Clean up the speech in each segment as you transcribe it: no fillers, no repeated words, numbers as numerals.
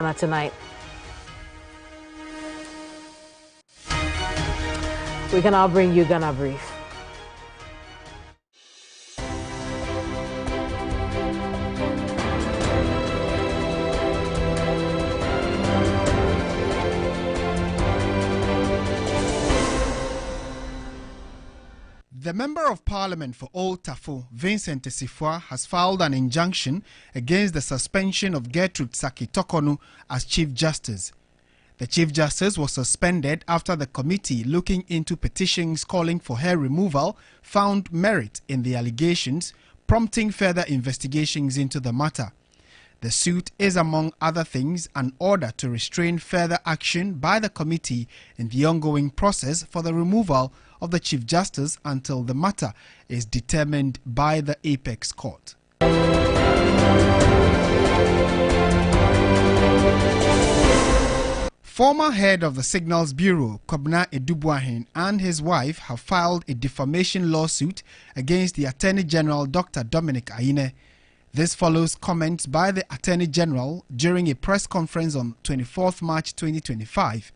Tonight. We can now bring you Ghana Brief. The Member of Parliament for Old Tafo, Vincent Sifwa, has filed an injunction against the suspension of Gertrude Saki Tokonu as Chief Justice. The Chief Justice was suspended after the committee looking into petitions calling for her removal found merit in the allegations, prompting further investigations into the matter. The suit is, among other things, an order to restrain further action by the committee in the ongoing process for the removal of the Chief Justice until the matter is determined by the Apex Court. Former head of the Signals Bureau, Kwabena Edubuahin, and his wife have filed a defamation lawsuit against the Attorney General Dr. Dominic Ayine. This follows comments by the Attorney General during a press conference on 24 March 2025.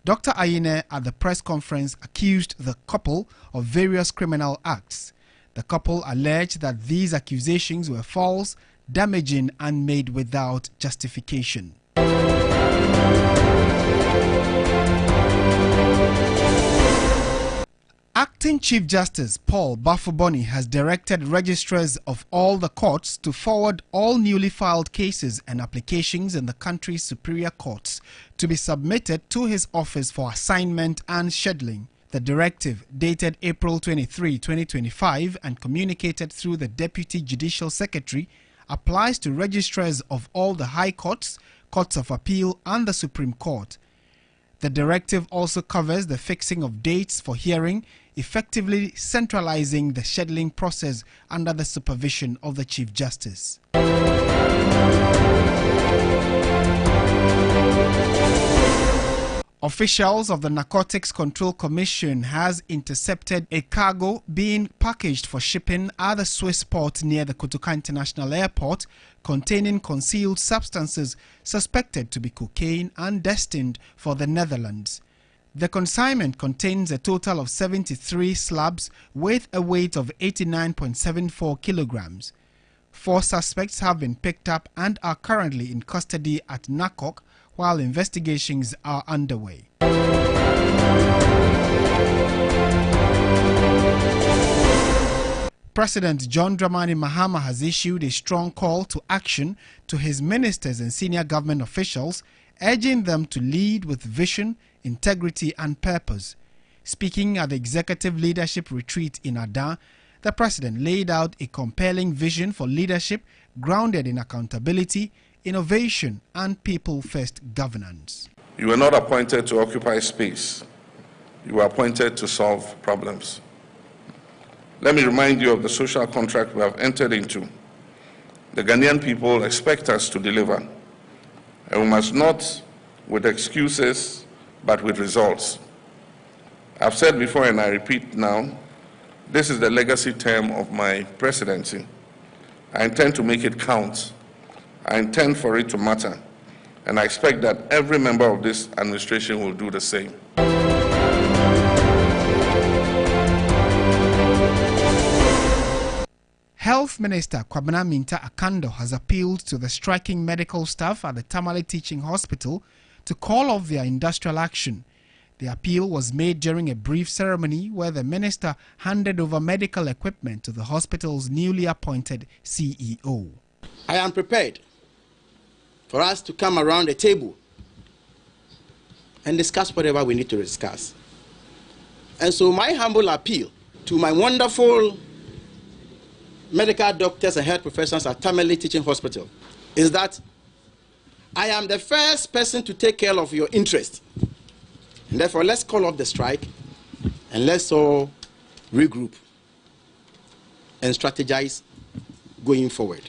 Dr. Ayine at the press conference accused the couple of various criminal acts. The couple alleged that these accusations were false, damaging, and made without justification. Acting Chief Justice Paul Bafuboni has directed registrars of all the courts to forward all newly filed cases and applications in the country's superior courts to be submitted to his office for assignment and scheduling. The directive, dated April 23, 2025 and communicated through the Deputy Judicial Secretary, applies to registrars of all the High Courts, Courts of Appeal and the Supreme Court. The directive also covers the fixing of dates for hearing, effectively centralizing the scheduling process under the supervision of the Chief Justice. Officials of the Narcotics Control Commission has intercepted a cargo being packaged for shipping at the Swiss port near the Kotoka International Airport containing concealed substances suspected to be cocaine and destined for the Netherlands. The consignment contains a total of 73 slabs with a weight of 89.74 kilograms. 4 suspects have been picked up and are currently in custody at NACOC while investigations are underway. President John Dramani Mahama has issued a strong call to action to his ministers and senior government officials, urging them to lead with vision, integrity and purpose. Speaking at the Executive Leadership Retreat in Adan, the President laid out a compelling vision for leadership grounded in accountability, innovation and people-first governance. You were not appointed to occupy space. You were appointed to solve problems. Let me remind you of the social contract we have entered into. The Ghanaian people expect us to deliver, and we must not with excuses, but with results. I've said before and I repeat now, this is the legacy term of my presidency. I intend to make it count. I intend for it to matter, and I expect that every member of this administration will do the same. Health Minister Kwabena Minta Akando has appealed to the striking medical staff at the Tamale Teaching Hospital to call off their industrial action. The appeal was made during a brief ceremony where the minister handed over medical equipment to the hospital's newly appointed CEO. I am prepared for us to come around the table and discuss whatever we need to discuss. And so my humble appeal to my wonderful medical doctors and health professionals at Tamale Teaching Hospital is that I am the first person to take care of your interest. And therefore, let's call off the strike and let's all regroup and strategize going forward.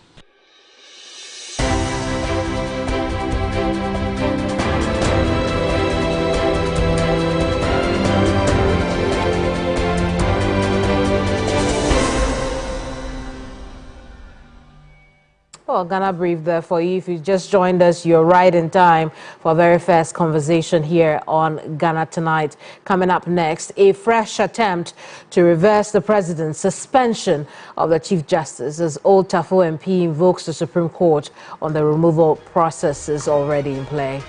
Well, Ghana Brief there for you. If you just joined us, you're right in time for our very first conversation here on Ghana Tonight. Coming up next, a fresh attempt to reverse the president's suspension of the Chief Justice as Old Tafo MP invokes the Supreme Court on the removal processes already in play.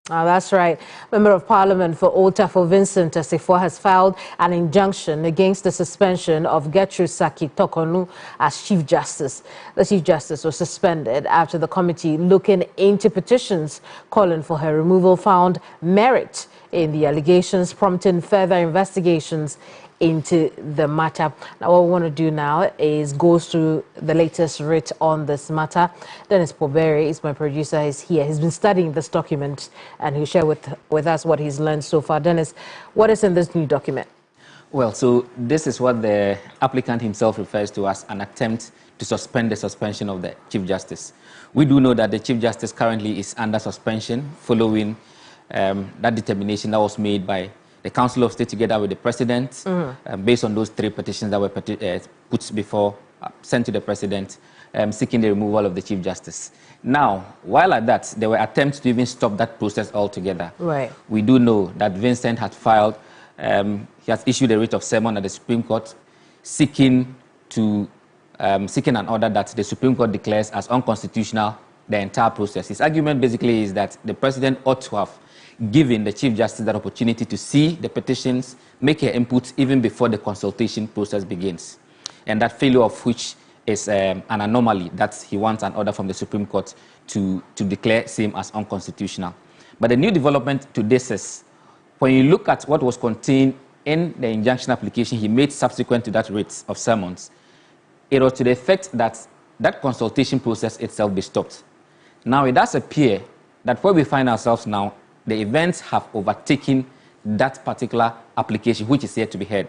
That's right. Member of Parliament for Old Tafo Vincent Asifo has filed an injunction against the suspension of Gertrude Saki Tokonu as Chief Justice. The Chief Justice was suspended after the committee looking into petitions calling for her removal found merit in the allegations, prompting further investigations into the matter. Now, what we want to do now is go through the latest writ on this matter. Dennis Poberi is my producer. He's here. He's been studying this document and he'll share with us what he's learned so far. Dennis, what is in this new document? Well, so this is what the applicant himself refers to as an attempt to suspend the suspension of the Chief Justice. We do know that the Chief Justice currently is under suspension following that determination that was made by the Council of State together with the President, based on those 3 petitions that were put before, sent to the President, seeking the removal of the Chief Justice. Now, while at that, there were attempts to even stop that process altogether. Right. We do know that Vincent had filed, he has issued a writ of sermon at the Supreme Court, seeking an order that the Supreme Court declares as unconstitutional the entire process. His argument basically is that the President ought to have given the Chief Justice that opportunity to see the petitions, make her input even before the consultation process begins. And that failure of which is an anomaly that he wants an order from the Supreme Court to declare same as unconstitutional. But the new development to this is, when you look at what was contained in the injunction application he made subsequent to that writ of summons, it was to the effect that that consultation process itself be stopped. Now, it does appear that where we find ourselves now, the events have overtaken that particular application, which is yet to be heard.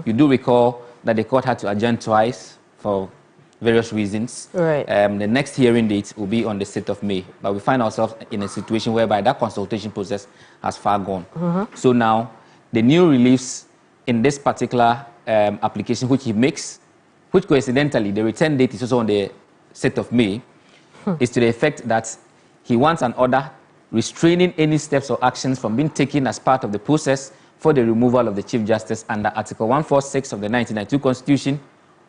You do recall that the court had to adjourn twice for various reasons. Right. The next hearing date will be on the 6th of May. But we find ourselves in a situation whereby that consultation process has far gone. So now, the new reliefs in this particular application, which he makes, which coincidentally, the return date is also on the 6th of May, is to the effect that he wants an order restraining any steps or actions from being taken as part of the process for the removal of the Chief Justice under Article 146 of the 1992 Constitution,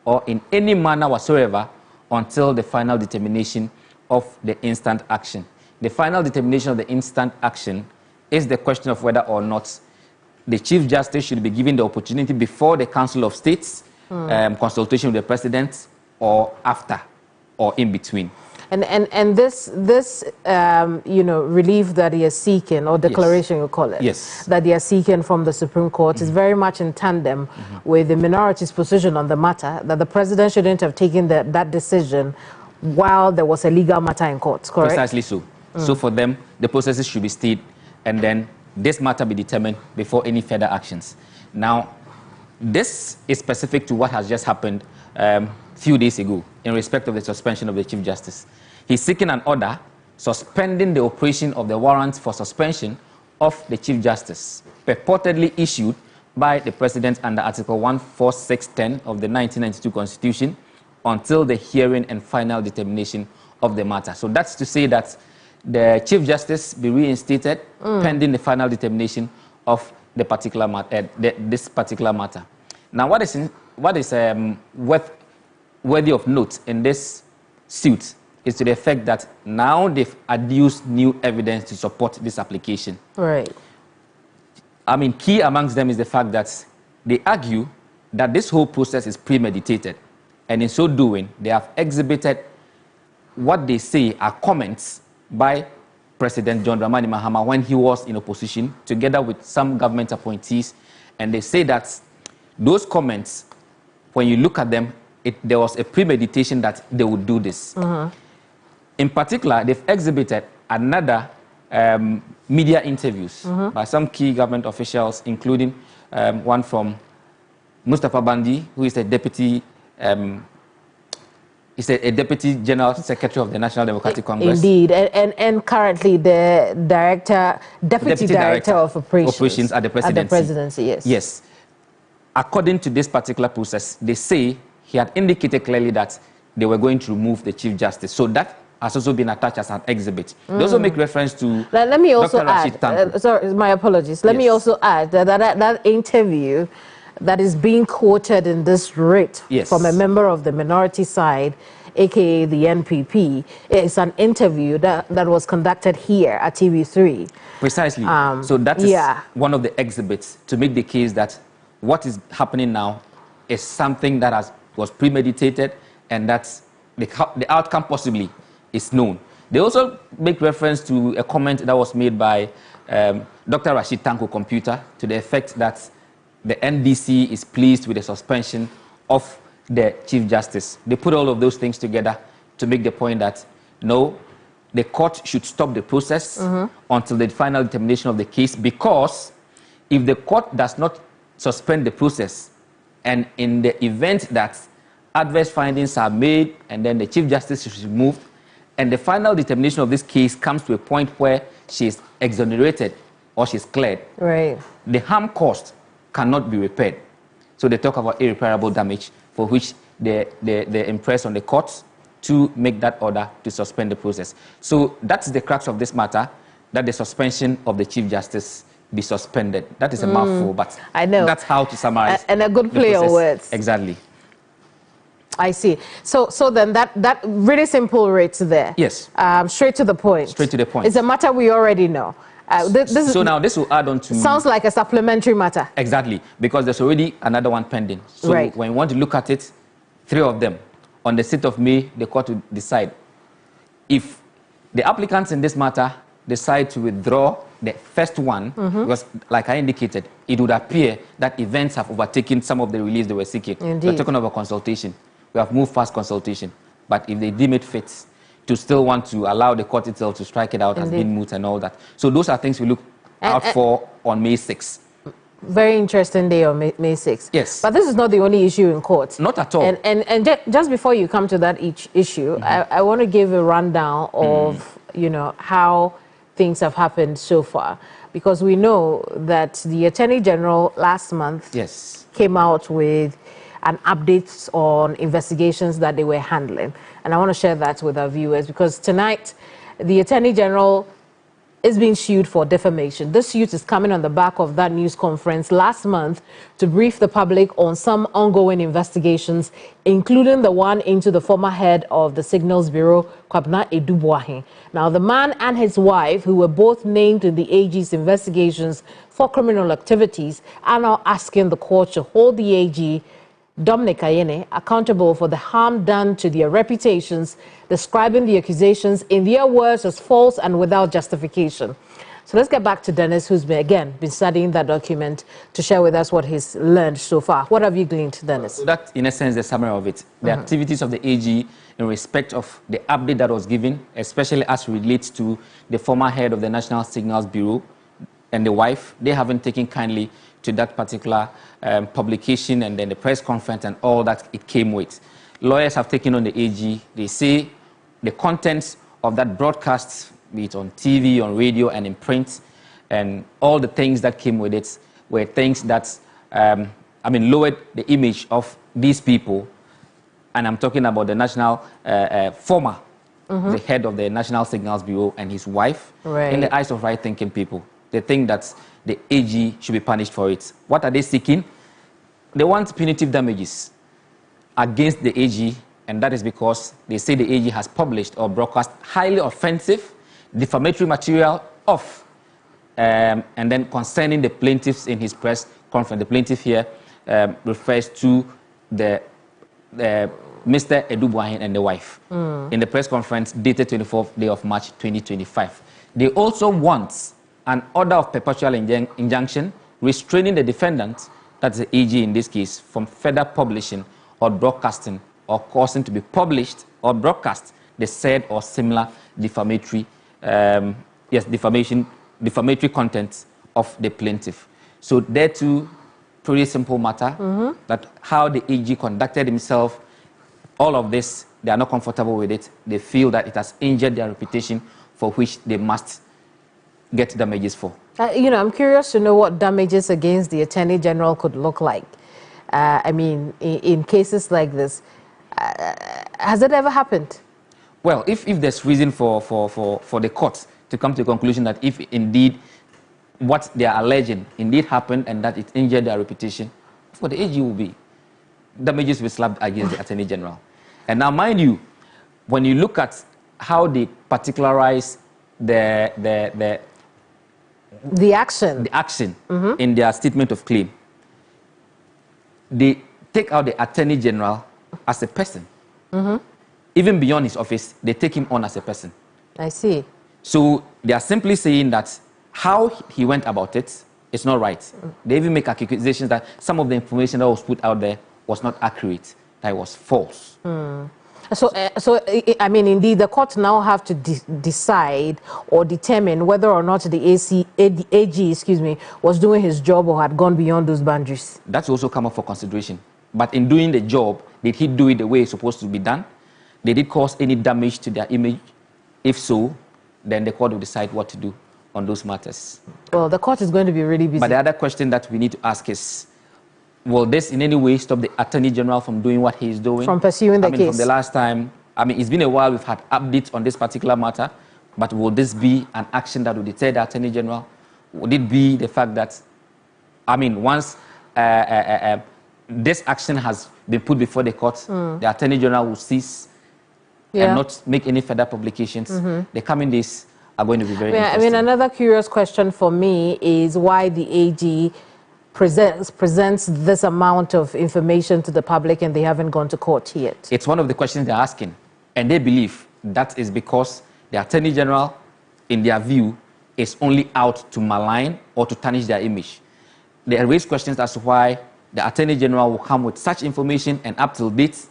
or in any manner whatsoever until the final determination of the instant action. The final determination of the instant action is the question of whether or not the Chief Justice should be given the opportunity before the Council of States, consultation with the President, or after, or in between. And this relief that he is seeking, or declaration, you call it, that they are seeking from the Supreme Court is very much in tandem with the minority's position on the matter, that the President shouldn't have taken that decision while there was a legal matter in court, correct? Precisely so. So for them, the processes should be stayed, and then this matter be determined before any further actions. Now, this is specific to what has just happened few days ago in respect of the suspension of the Chief Justice. He's seeking an order suspending the operation of the warrant for suspension of the Chief Justice, purportedly issued by the President under Article 14610 of the 1992 Constitution, until the hearing and final determination of the matter. So that's to say that the Chief Justice be reinstated pending the final determination of the particular this particular matter. Now, what is worthy of note in this suit is to the effect that now they've adduced new evidence to support this application. Right. I mean, key amongst them is the fact that they argue that this whole process is premeditated, and in so doing, they have exhibited what they say are comments by President John Dramani Mahama when he was in opposition, together with some government appointees, and they say that those comments, when you look at them, there was a premeditation that they would do this. In particular, they've exhibited another media interviews by some key government officials, including one from Mustapha Bandi, who is the deputy He's a Deputy General Secretary of the National Democratic Congress. Indeed, and currently the Deputy Director of Operations at the Presidency. Yes. Yes. According to this particular process, they say he had indicated clearly that they were going to remove the Chief Justice. So that has also been attached as an exhibit. They also make reference to let me also Dr. add, sorry, my apologies. Let me also add that interview that is being quoted in this writ from a member of the minority side, aka the NPP, is an interview that was conducted here at TV3. Precisely. So that is one of the exhibits to make the case that what is happening now is something that was premeditated, and that the outcome possibly is known. They also make reference to a comment that was made by Dr. Rashid Tanko Computer to the effect that the NDC is pleased with the suspension of the Chief Justice. They put all of those things together to make the point that, no, the court should stop the process until the final determination of the case, because if the court does not suspend the process, and in the event that adverse findings are made and then the Chief Justice is removed, and the final determination of this case comes to a point where she is exonerated or she's cleared, the harm caused cannot be repaired. So they talk about irreparable damage, for which they impress on the courts to make that order to suspend the process. So that's the crux of this matter, that the suspension of the Chief Justice be suspended. That is a mouthful, but I know that's how to summarize. And a good play on words. Exactly. I see. So then that really simple rates there. Yes. Straight to the point. Straight to the point. It's a matter we already know. Now this will add on to... Sounds like a supplementary matter. Exactly, because there's already another one pending. So when you want to look at it, 3 of them, on the 6th of May, the court will decide. If the applicants in this matter decide to withdraw the first one, because like I indicated, it would appear that events have overtaken some of the relief they were seeking. Indeed. We're talking about consultation. We have moved past consultation. But if they deem it fit to still want to allow the court itself to strike it out as being moot and all that. So those are things we look out for on May 6th. Very interesting day on May 6th. Yes. But this is not the only issue in court. Not at all. And just before you come to that issue, I want to give a rundown of, how things have happened so far. Because we know that the Attorney General last month came out with an update on investigations that they were handling. And I want to share that with our viewers, because tonight the Attorney General is being sued for defamation. This suit is coming on the back of that news conference last month to brief the public on some ongoing investigations, including the one into the former head of the Signals Bureau, Kwabena Edubuahin. Now, the man and his wife, who were both named in the AG's investigations for criminal activities, are now asking the court to hold the AG, Dominic Ayene, accountable for the harm done to their reputations, describing the accusations in their words as false and without justification. So let's get back to Dennis, who's been studying that document to share with us what he's learned so far. What have you gleaned, Dennis? So that, in a sense, the summary of it. The activities of the AG in respect of the update that was given, especially as relates to the former head of the National Signals Bureau and the wife. They haven't taken kindly to that particular publication and then the press conference and all that it came with. Lawyers have taken on the AG. They say the contents of that broadcast, be it on TV, on radio, and in print, and all the things that came with it were things that, lowered the image of these people. And I'm talking about the national, former, the head of the National Signals Bureau and his wife, in the eyes of right-thinking people. They think that the AG should be punished for it. What are they seeking? They want punitive damages against the AG, and that is because they say the AG has published or broadcast highly offensive, defamatory material of, and then concerning the plaintiffs in his press conference. The plaintiff here refers to the Mr. Edubuahin and the wife in the press conference dated 24th day of March 2025. They also want an order of perpetual injunction restraining the defendant, that's the AG in this case, from further publishing or broadcasting or causing to be published or broadcast the said or similar defamatory, defamatory content of the plaintiff. So there too, pretty simple matter, that how the AG conducted himself, all of this they are not comfortable with it. They feel that it has injured their reputation, for which they must get damages for. You know, I'm curious to know what damages against the Attorney General could look like. I mean, in cases like this, has it ever happened? Well, if there's reason for the court to come to a conclusion that if indeed what they are alleging indeed happened and that it injured their reputation, for the AG will be damages will be slapped against the Attorney General. And now, mind you, when you look at how they particularize the action in their statement of claim, they take out the Attorney General as a person. Even beyond his office, they take him on as a person. I see. So they are simply saying that how he went about it is not right. They even make accusations that some of the information that was put out there was not accurate, that it was false. So, I mean, indeed, the court now have to decide or determine whether or not the AG, was doing his job or had gone beyond those boundaries. That's also come up for consideration. But in doing the job, did he do it the way it's supposed to be done? Did it cause any damage to their image? If so, then the court will decide what to do on those matters. Well, the court is going to be really busy. But the other question that we need to ask is, will this in any way stop the Attorney General from doing what he is doing? From pursuing the case? From the last time, it's been a while we've had updates on this particular matter, but will this be an action that will deter the Attorney General? Would it be the fact that, once this action has been put before the court, the Attorney General will cease and not make any further publications? The coming days are going to be very interesting. Another curious question for me is why the AG presents this amount of information to the public and they haven't gone to court yet. It's one of the questions they're asking, and they believe that is because the Attorney General, in their view, is only out to malign or to tarnish their image. They raise questions as to why the Attorney General will come with such information and up till date,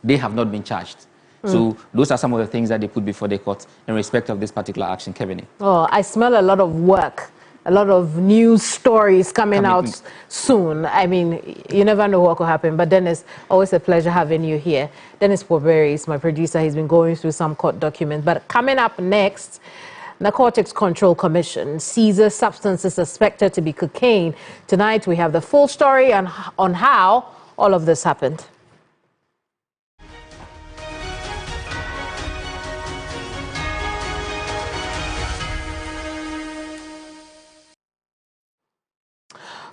they have not been charged. So those are some of the things that they put before the court in respect of this particular action, Keminni. Oh, I smell a lot of work, a lot of news stories coming out soon. You never know what could happen. But Dennis, always a pleasure having you here. Dennis Poberi is my producer. He's been going through some court documents. But coming up next, Narcotics Control Commission seizes substances suspected to be cocaine. Tonight, we have the full story on how all of this happened.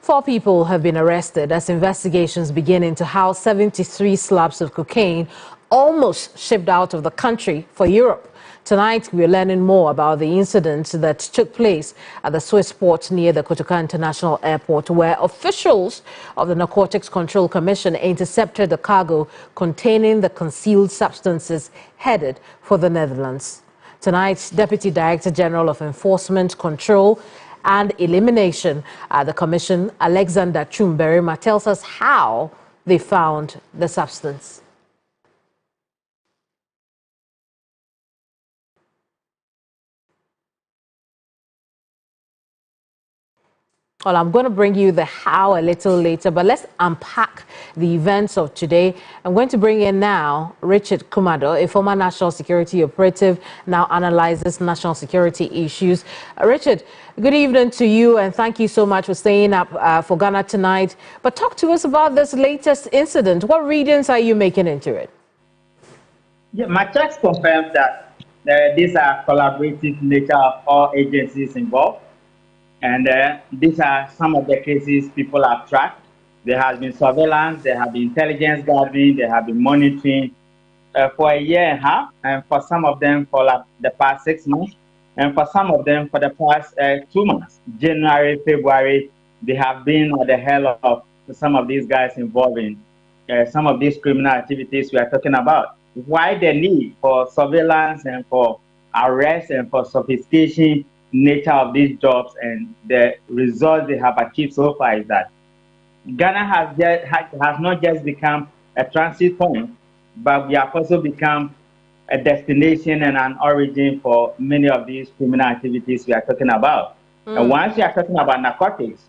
Four people have been arrested as investigations begin into how 73 slabs of cocaine almost shipped out of the country for Europe. Tonight, we're learning more about the incident that took place at the Swiss port near the Kotoka International Airport, where officials of the Narcotics Control Commission intercepted the cargo containing the concealed substances headed for the Netherlands. Tonight, Deputy Director General of Enforcement Control and Elimination at the Commission, Alexander Chumberima, tells us how they found the substance. Well, I'm going to bring you the how a little later, but let's unpack the events of today. I'm going to bring in now Richard Kumado, a former national security operative, now analyzes national security issues. Richard, good evening to you, and thank you so much for staying up for Ghana tonight. But talk to us about this latest incident. What readings are you making into it? Yeah, my checks confirm that these are collaborative nature of all agencies involved. And these are some of the cases people have tracked. There has been surveillance, there have been intelligence gathering, there have been monitoring for a year and a half, and for some of them for the past 6 months, and for some of them for the past 2 months. January, February, they have been at the hell of some of these guys involved in some of these criminal activities we are talking about. Why the need for surveillance and for arrest and for sophistication nature of these jobs, and the results they have achieved so far is that Ghana has not just become a transit point, but we have also become a destination and an origin for many of these criminal activities we are talking about. And once you are talking about narcotics,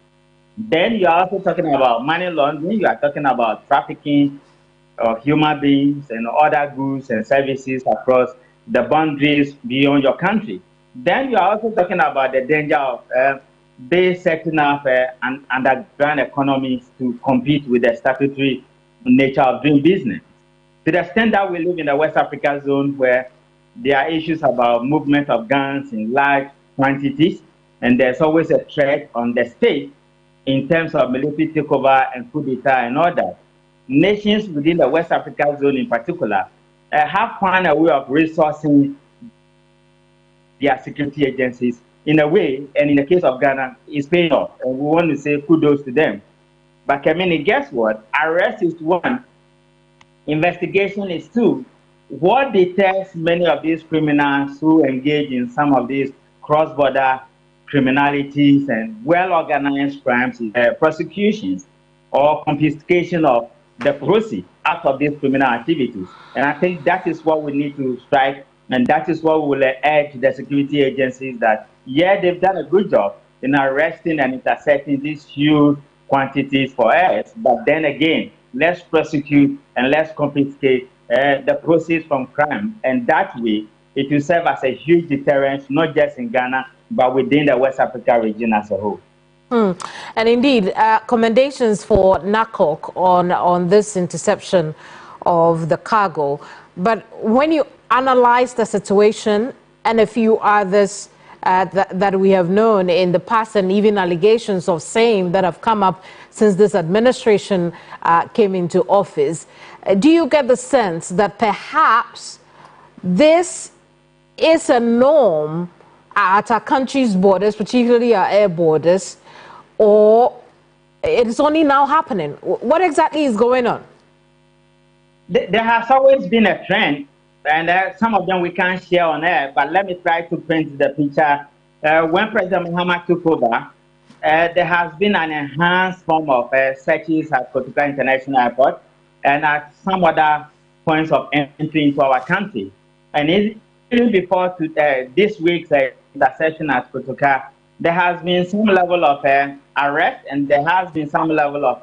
then you are also talking about money laundering, you are talking about trafficking, of human beings and other goods and services across the boundaries beyond your country. Then you are also talking about the danger of they setting up an underground economies to compete with the statutory nature of doing business. To the extent that we live in the West Africa zone where there are issues about movement of guns in large quantities, and there's always a threat on the state in terms of military takeover and coup d'etat and all that. Nations within the West Africa zone in particular have found a way of resourcing their security agencies in a way, and in the case of Ghana, it's paying off. And we want to say kudos to them. But Keminni, guess what? Arrest is one, investigation is two. What deters many of these criminals who engage in some of these cross-border criminalities and well-organized crimes is prosecutions or confiscation of the proceeds out of these criminal activities. And I think that is what we need to strike, and that is what we will urge the security agencies that, yeah, they've done a good job in arresting and intercepting these huge quantities for us, but then again, let's prosecute and let's confiscate the proceeds from crime, and that way it will serve as a huge deterrent, not just in Ghana, but within the West Africa region as a whole. And indeed, commendations for NACOC on this interception of the cargo. But when you analyze the situation and a few others that we have known in the past, and even allegations of same that have come up since this administration came into office, do you get the sense that perhaps this is a norm at our country's borders, particularly our air borders, or it's only now happening? What exactly is going on? There has always been a trend, and some of them we can't share on air, but let me try to paint the picture. When President Muhammad took over, there has been an enhanced form of searches at Kotoka International Airport and at some other points of entry into our country. And even before this week's interception at Kotoka, there has been some level of arrest, and there has been some level of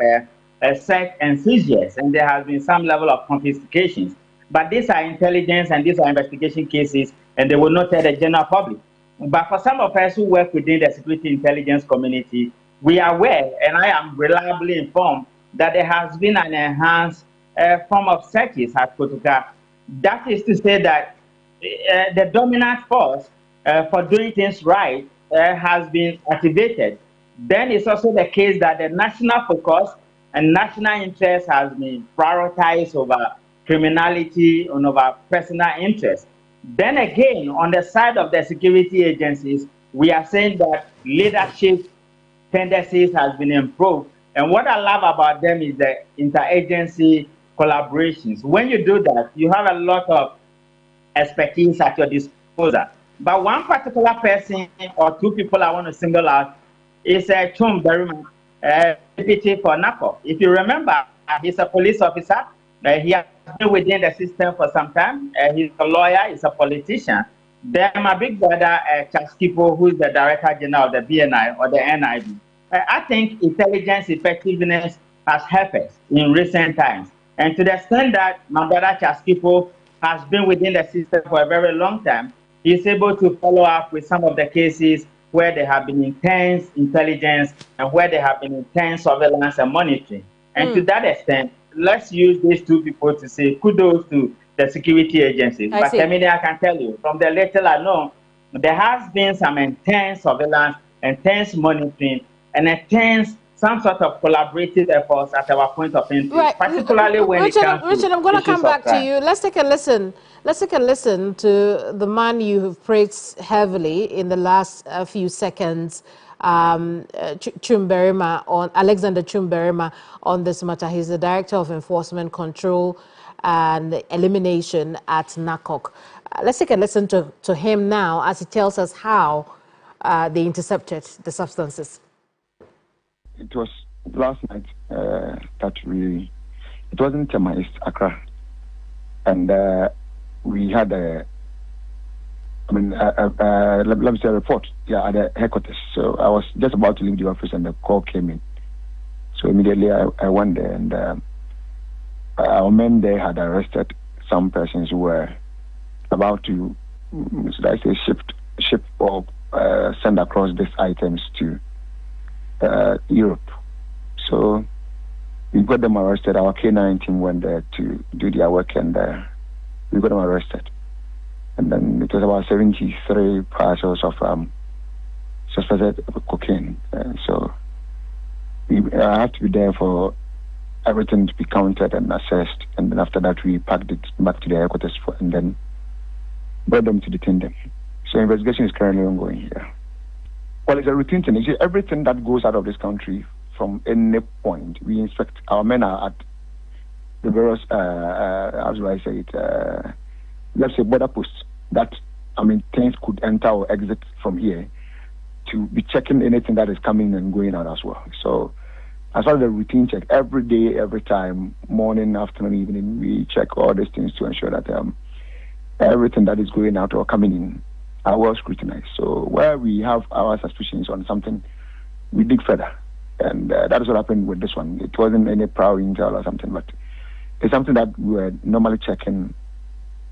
search and seizures, and there has been some level of confiscations. But these are intelligence and these are investigation cases, and they will not tell the general public. But for some of us who work within the security intelligence community, we are aware, and I am reliably informed, that there has been an enhanced form of searches at Kotoka. That is to say that the dominant force for doing things right has been activated. Then it's also the case that the national focus and national interest has been prioritized over criminality and over personal interest. Then again, on the side of the security agencies, we are saying that leadership tendencies has been improved. And what I love about them is the interagency collaborations. When you do that, you have a lot of expertise at your disposal. But one particular person or two people I want to single out is Chum Berryman, deputy for NACOC. If you remember, he's a police officer. He has been within the system for some time. He's a lawyer, he's a politician. Then my big brother, Charles Kipo, who is the Director General of the BNI or the NIB. I think intelligence effectiveness has helped us in recent times. And to the extent that my brother Charles Kipo has been within the system for a very long time, he's able to follow up with some of the cases where there have been intense intelligence and where there have been intense surveillance and monitoring. And to that extent, let's use these two people to say kudos to the security agencies. But Keminni, I can tell you, from the little I know, there has been some intense surveillance, intense monitoring, and intense some sort of collaborative efforts at our point of entry, particularly when Richard, it comes to Richard, I'm going to come back to you. Let's take a listen. Let's take a listen to the man you have praised heavily in the last few seconds, Chumberima, on Alexander Chumberima, on this matter. He's the Director of Enforcement Control and Elimination at NACOC. Let's take a listen to him now as he tells us how they intercepted the substances. It was last night that it wasn't Tema, it's Accra. And we had let me say a report, at the headquarters. So I was just about to leave the office and the call came in. So immediately I went there, and our men there had arrested some persons who were about to, should I say, ship or send across these items to Europe. So we got them arrested. Our K9 team went there to do their work, and we got them arrested. And then it was about 73 parcels of suspected cocaine. So we had to be there for everything to be counted and assessed. And then after that, we packed it back to the headquarters and then brought them to detain them. So investigation is currently ongoing here. Well, it's a routine thing. You see, everything that goes out of this country from any point, we inspect. Our men are at the various, how do I say it, let's say border posts that, things could enter or exit from here, to be checking anything that is coming and going out as well. So as far as the routine check, every day, every time, morning, afternoon, evening, we check all these things to ensure that everything that is going out or coming in are well scrutinized. So where we have our suspicions on something, we dig further. And that is what happened with this one. It wasn't any prior intel or something, but it's something that we were normally checking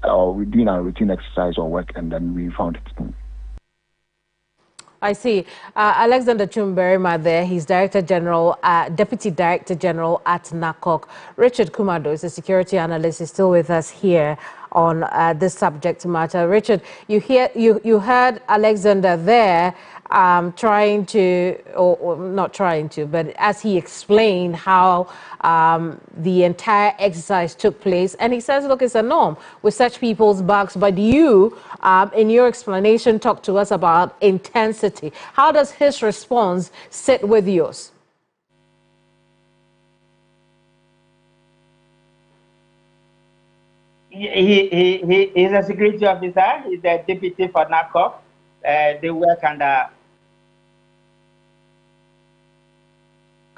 or we're doing our routine exercise or work, and then we found it. I see. Alexander Chumberima there, he's Deputy Director General at NACOC. Richard Kumado is a security analyst, is still with us here on this subject matter. Richard, you heard Alexander there trying to, or not trying to, but as he explained how the entire exercise took place. And he says, look, it's a norm. We search people's bags. But you, in your explanation, talk to us about intensity. How does his response sit with yours? He's a security officer. He's the deputy for NACOC. They work under...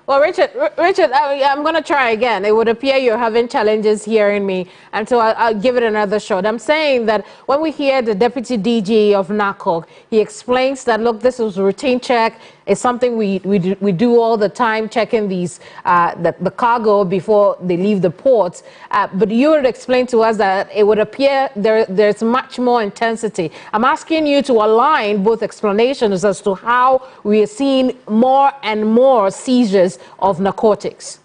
Well, Richard, I'm going to try again. It would appear you're having challenges hearing me, and so I'll give it another shot. I'm saying that when we hear the Deputy DG of NACOC, he explains that, look, this was a routine check. It's something we do all the time, checking these the cargo before they leave the ports. But you would explain to us that it would appear there's much more intensity. I'm asking you to align both explanations as to how we are seeing more and more seizures of narcotics.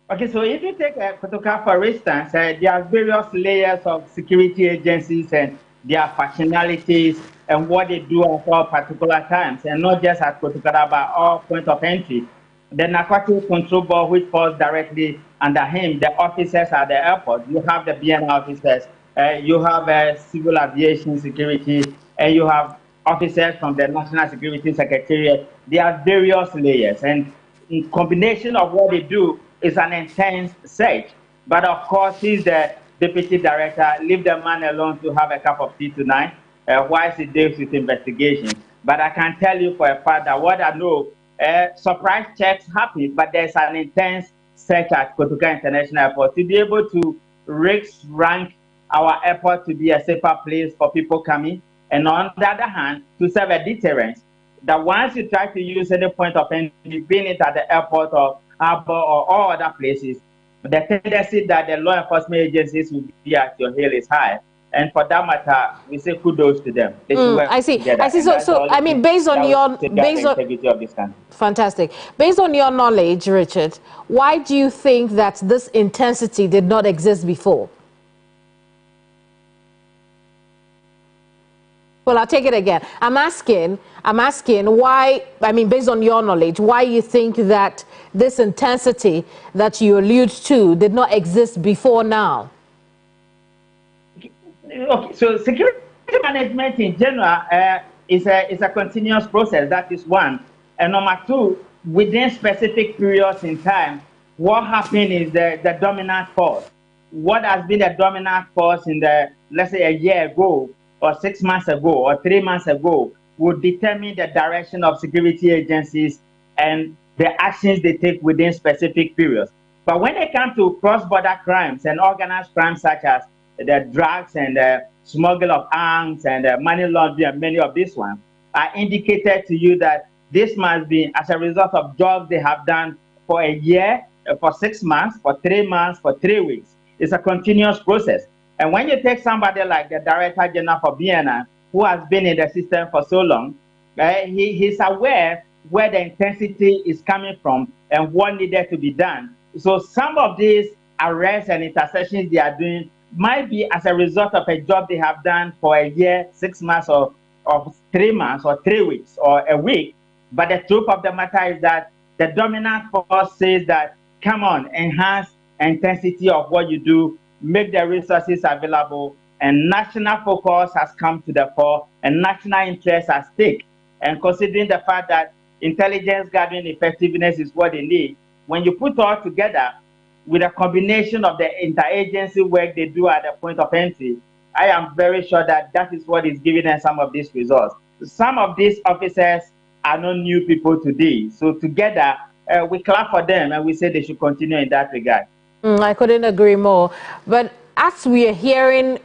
Okay, so if you take Kotoka, for instance, there are various layers of security agencies and their functionalities and what they do at all particular times, and not just at Kotoka, but all points of entry. The Narcotics Control Board, which falls directly under him, the officers at the airport, you have the BN officers, you have civil aviation security, and you have officers from the National Security Secretariat. There are various layers, and in combination of what they do is an intense search. But of course, he's the deputy director. Leave the man alone to have a cup of tea tonight whilst he deals with investigation. But I can tell you for a fact that what I know, surprise checks happen, but there's an intense search at Kotoka International Airport to be able to rank our airport to be a safer place for people coming, and on the other hand, to serve a deterrence. That once you try to use any point of entry, being it at the airport or harbor or all other places, the tendency that the law enforcement agencies will be at your heel is high. And for that matter, we say kudos to them. I see. So I mean, based on your integrity of this country. Fantastic. Based on your knowledge, Richard, why do you think that this intensity did not exist before? Well, I'll take it again. I'm asking why, I mean, based on your knowledge, why you think that this intensity that you allude to did not exist before now? Okay, so security management in general is a continuous process. That is one. And number two, within specific periods in time, what happened is the dominant force. What has been the dominant force in the, let's say, a year ago, or 6 months ago, or 3 months ago, would determine the direction of security agencies and the actions they take within specific periods. But when it comes to cross-border crimes and organized crimes such as the drugs and the smuggle of arms and money laundering, and many of these ones, I indicated to you that this must be as a result of jobs they have done for a year for 6 months, for 3 months, for 3 weeks. It's a continuous process. And when you take somebody like the Director General for BNI, who has been in the system for so long, he's aware where the intensity is coming from and what needed to be done. So some of these arrests and interceptions they are doing might be as a result of a job they have done for a year, 6 months, or 3 months, or 3 weeks, or a week. But the truth of the matter is that the dominant force says that, come on, enhance intensity of what you do, make the resources available, and national focus has come to the fore, and national interest at stake. And considering the fact that intelligence gathering effectiveness is what they need, when you put all together with a combination of the interagency work they do at the point of entry, I am very sure that that is what is giving them some of these results. Some of these officers are not new people today. So together, we clap for them and we say they should continue in that regard. I couldn't agree more. But as we are hearing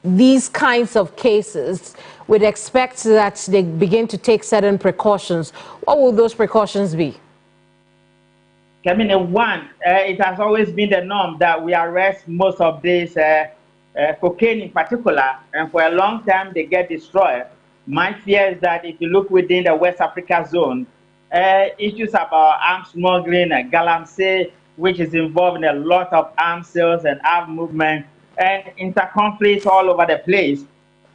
these kinds of cases, we'd expect that they begin to take certain precautions. What will those precautions be? Keminni, one, it has always been the norm that we arrest most of these cocaine in particular, and for a long time they get destroyed. My fear is that if you look within the West Africa zone, issues about arms smuggling and galamsey, which is involved in a lot of arms sales and arms movement, and interconflicts all over the place.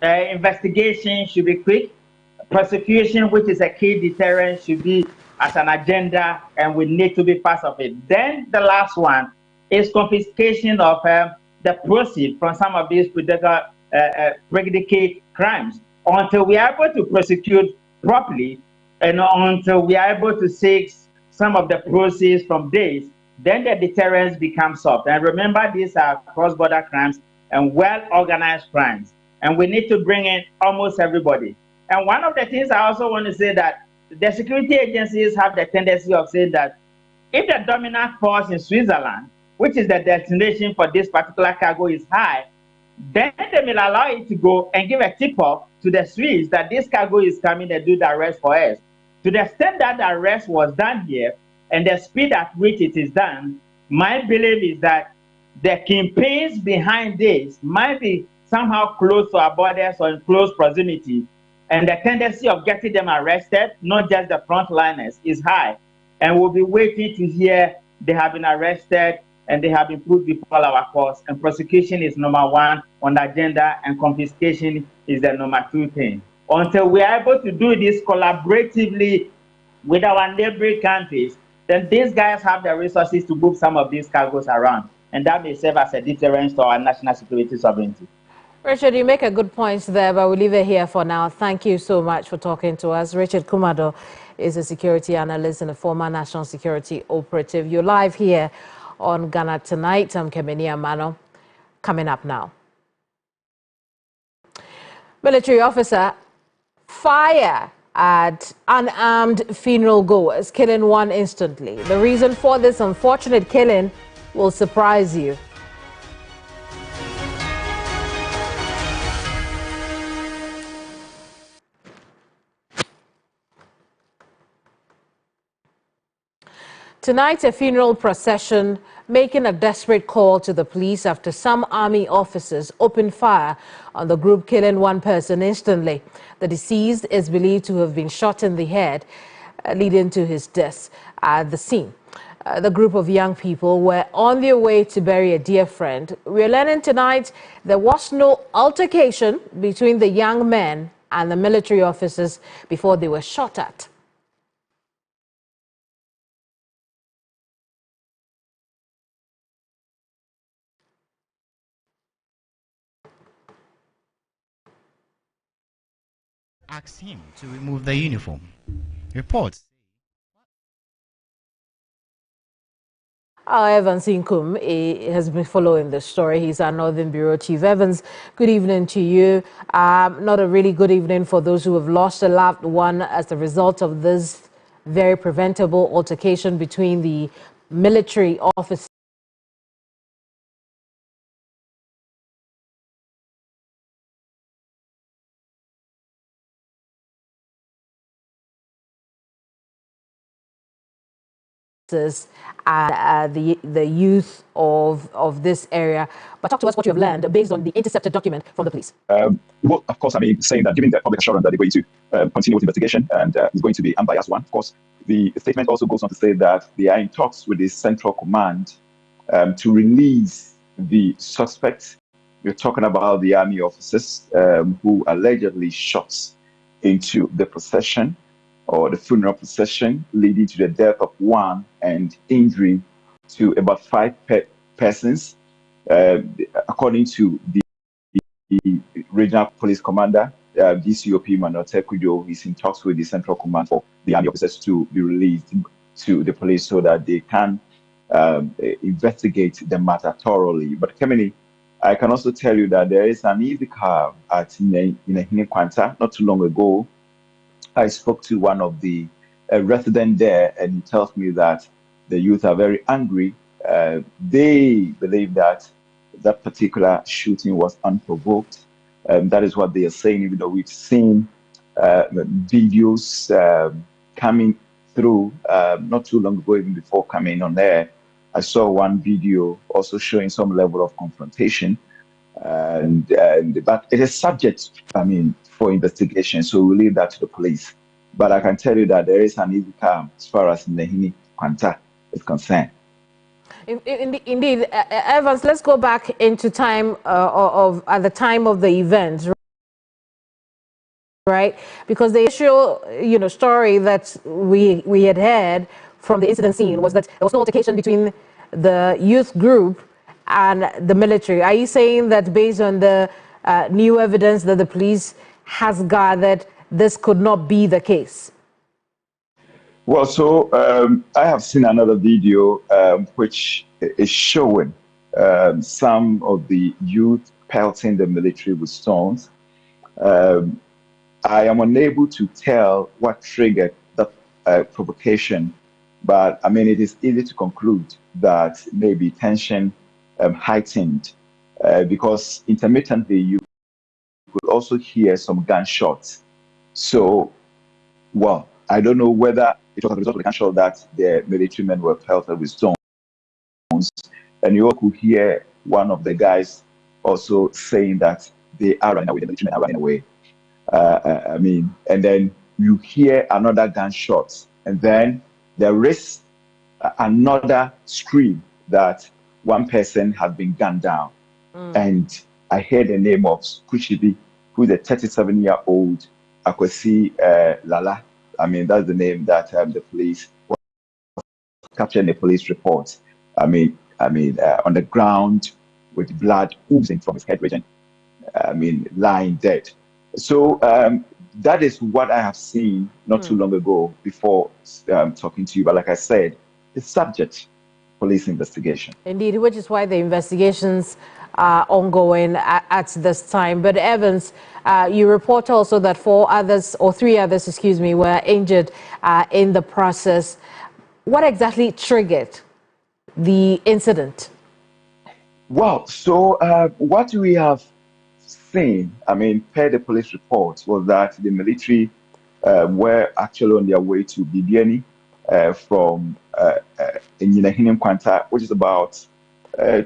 Investigation should be quick. Prosecution, which is a key deterrent, should be as an agenda, and we need to be part of it. Then the last one is confiscation of the proceeds from some of these predicate crimes. Until we are able to prosecute properly, and until we are able to seize some of the proceeds from this, then the deterrence becomes soft. And remember, these are cross-border crimes and well-organized crimes. And we need to bring in almost everybody. And one of the things I also want to say that the security agencies have the tendency of saying that if the dominant force in Switzerland, which is the destination for this particular cargo, is high, then they will allow it to go and give a tip-off to the Swiss that this cargo is coming and do the arrest for us. To the extent that the arrest was done here and the speed at which it is done, my belief is that the campaigns behind this might be somehow close to our borders or in close proximity. And the tendency of getting them arrested, not just the frontliners, is high. And we'll be waiting to hear they have been arrested and they have been put before our courts. And prosecution is number one on the agenda, and confiscation is the number two thing. Until we are able to do this collaboratively with our neighboring countries, then these guys have the resources to move some of these cargoes around. And that may serve as a deterrent to our national security sovereignty. Richard, you make a good point there, but we'll leave it here for now. Thank you so much for talking to us. Richard Kumado is a security analyst and a former national security operative. You're live here on Ghana Tonight. I'm Keminni Amanor. Coming up now. Military officer fire at unarmed funeral goers, killing one instantly. The reason for this unfortunate killing will surprise you. Tonight, a funeral procession making a desperate call to the police after some army officers opened fire on the group, killing one person instantly. The deceased is believed to have been shot in the head, leading to his death at the scene. The group of young people were on their way to bury a dear friend. We're learning tonight there was no altercation between the young men and the military officers before they were shot at. Asked him to remove the uniform. Reports. Evans Inkum has been following the story. He's our Northern Bureau Chief. Evans, good evening to you. Not a really good evening for those who have lost a loved one as a result of this very preventable altercation between the military officers and the youth of this area. But talk to us what you have learned based on the intercepted document from the police. Well, of course, I mean, saying that, giving the public assurance that they're going to continue with the investigation and it's going to be unbiased one. Of course, the statement also goes on to say that they are in talks with the Central Command to release the suspects. We're talking about the army officers who allegedly shot into the procession or the funeral procession, leading to the death of one and injury to about 5 persons, according to the regional police commander, DCOP Manor is in talks with the Central Command for the army officers to be released to the police so that they can investigate the matter thoroughly. But Keminni, I can also tell you that there is an easy car at Injunction not too long ago. I spoke to one of the residents there, and he tells me that the youth are very angry. They believe that that particular shooting was unprovoked. That is what they are saying, even though we've seen videos coming through not too long ago, even before coming on there. I saw one video also showing some level of confrontation, but it is subject, I mean, for investigation, so we'll leave that to the police. But I can tell you that there is an easy calm as far as Nehini Kwanta is concerned. Indeed, Evans, let's go back into time at the time of the event, right? Because the initial, story that we had heard from the incident scene was that there was no altercation between the youth group and the military. Are you saying that based on the new evidence that the police has gathered, this could not be the case? Well, so I have seen another video which is showing some of the youth pelting the military with stones. I am unable to tell what triggered that provocation, but I mean, it is easy to conclude that maybe tension heightened because intermittently you could also hear some gunshots. So, well, I don't know whether it was a result of the gunshot that the military men were pelted with stones. And you could hear one of the guys also saying that they are running away, the military men are running away. I mean, and then you hear another gunshot, and then there is another scream that one person has been gunned down. And I heard the name of Kushibi, who is a 37-year-old Akwesi Lala. I mean, that's the name that the police captured in the police report. I mean, on the ground with blood oozing from his head region. I mean, lying dead. So that is what I have seen not too long ago before talking to you. But like I said, it's subject police investigation. Indeed, which is why the investigations are ongoing at this time. But Evans, you report also that 3 others, excuse me, were injured in the process. What exactly triggered the incident? Well, so what we have seen, I mean, per the police report, was that the military were actually on their way to Bibiani from Injunction, which is about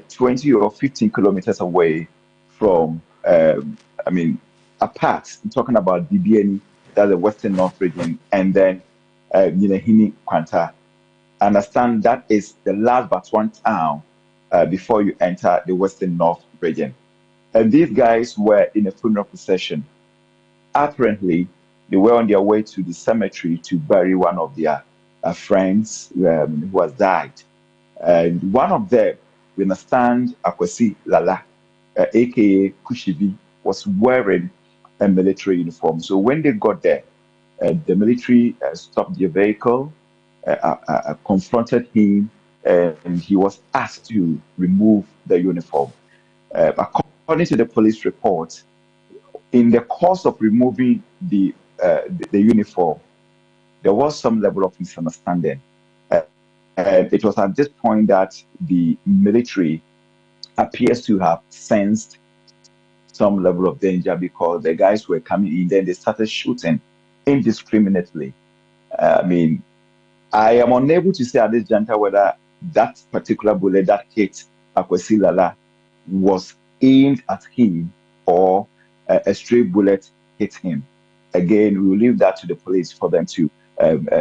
20 or 15 kilometers away from, I mean, apart. I'm talking about Bibiani, that's the Western North region, and then Injunction. I understand that is the last but one town before you enter the Western North region. And these guys were in a funeral procession. Apparently, they were on their way to the cemetery to bury one of their friends who has died. And one of them, we understand, Akwesi Lala, aka Kushibi, was wearing a military uniform. So when they got there, the military stopped their vehicle, confronted him, and he was asked to remove the uniform. According to the police report, in the course of removing the uniform, there was some level of misunderstanding. And it was at this point that the military appears to have sensed some level of danger because the guys were coming in, then they started shooting indiscriminately. I mean, I am unable to say at this juncture whether that particular bullet that hit Akwesi Lala was aimed at him or a stray bullet hit him. Again, we will leave that to the police for them to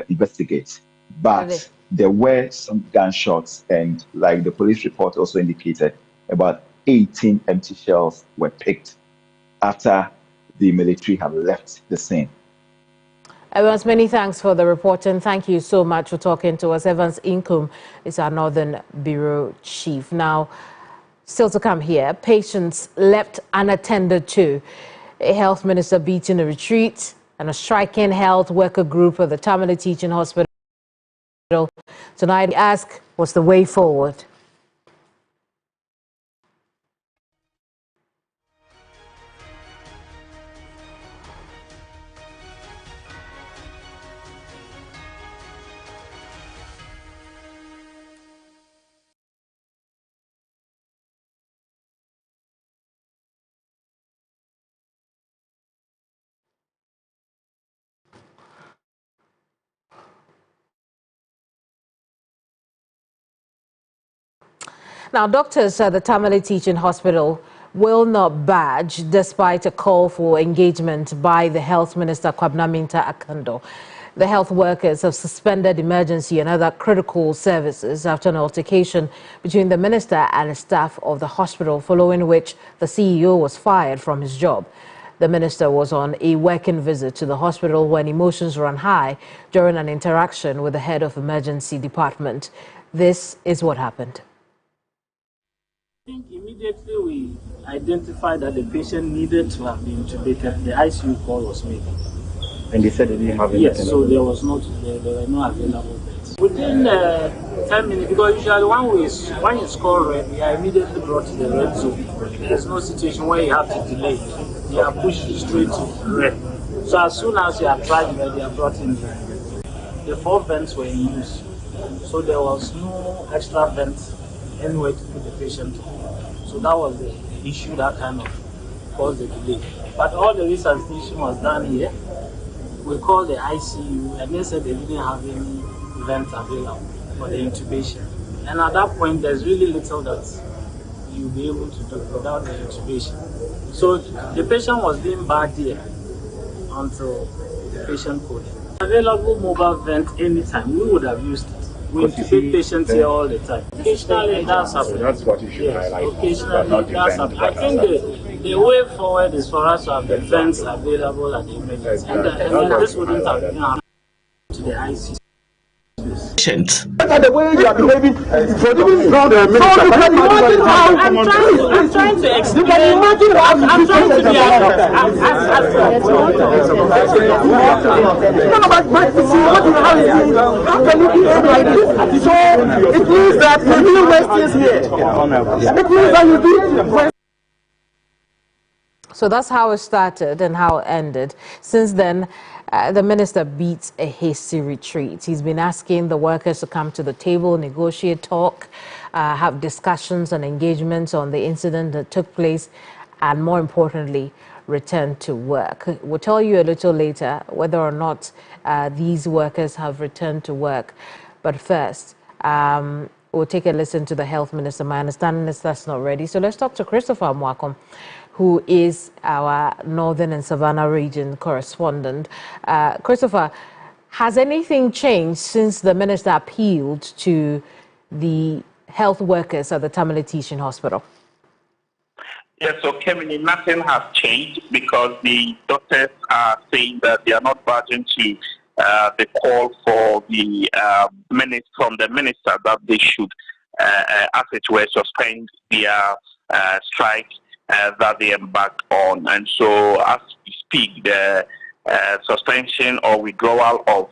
investigate. But there were some gunshots, and like the police report also indicated, about 18 empty shells were picked after the military had left the scene. Evans, many thanks for the report, and thank you so much for talking to us. Evans Inkum is our Northern Bureau Chief. Now, still to come here, patients left unattended to. A health minister beating a retreat, and a striking health worker group at the Keminni Teaching Hospital. Tonight, we ask, what's the way forward? Now, doctors at the Keminni Teaching Hospital will not budge despite a call for engagement by the Health Minister, Kwabena Minta Akando. The health workers have suspended emergency and other critical services after an altercation between the minister and the staff of the hospital, following which the CEO was fired from his job. The minister was on a working visit to the hospital when emotions ran high during an interaction with the head of emergency department. This is what happened. I think immediately we identified that the patient needed to have been intubated. The ICU call was made. And they said they didn't have anything? Yes, so there were no available beds. Within 10 minutes, because usually when it's called red, we are immediately brought to the red zone. There's no situation where you have to delay. You are pushed straight to red. So as soon as you are tried red, you are brought in red. The 4 vents were in use. So there was no extra vents anywhere to put the patient on. So that was the issue that kind of caused the delay. But all the resuscitation was done here. We called the ICU and they said they didn't have any vents available for the intubation. And at that point, there's really little that you'll be able to do without the intubation. So the patient was being bagged here until the patient could. Available mobile vent anytime, we would have used it. We intubate patients here all the time. Occasionally, that's happening. So that's what you should highlight. Occasionally, that's happening. I think the way forward is for us to have the vents available at the emergency. And then this wouldn't have been to the ICU. The way you are behaving, for even now the minister. I'm trying to explain. I'm trying to be how can you behave like this? So it means that you really waste here. It means that you do. So that's how it started and how it ended. Since then, the minister beats a hasty retreat. He's been asking the workers to come to the table, negotiate, talk, have discussions and engagements on the incident that took place, and more importantly, return to work. We'll tell you a little later whether or not these workers have returned to work. But first, we'll take a listen to the health minister. My understanding is that's not ready. So let's talk to Christopher Mwakom, who is our Northern and Savannah region correspondent. Christopher, has anything changed since the minister appealed to the health workers at the Keminni Teaching Hospital? Yes, so Keminni, nothing has changed because the doctors are saying that they are not budging to the call for the from the minister that they should, as it were, suspend their strike that they embarked on. And so as we speak, the suspension or withdrawal of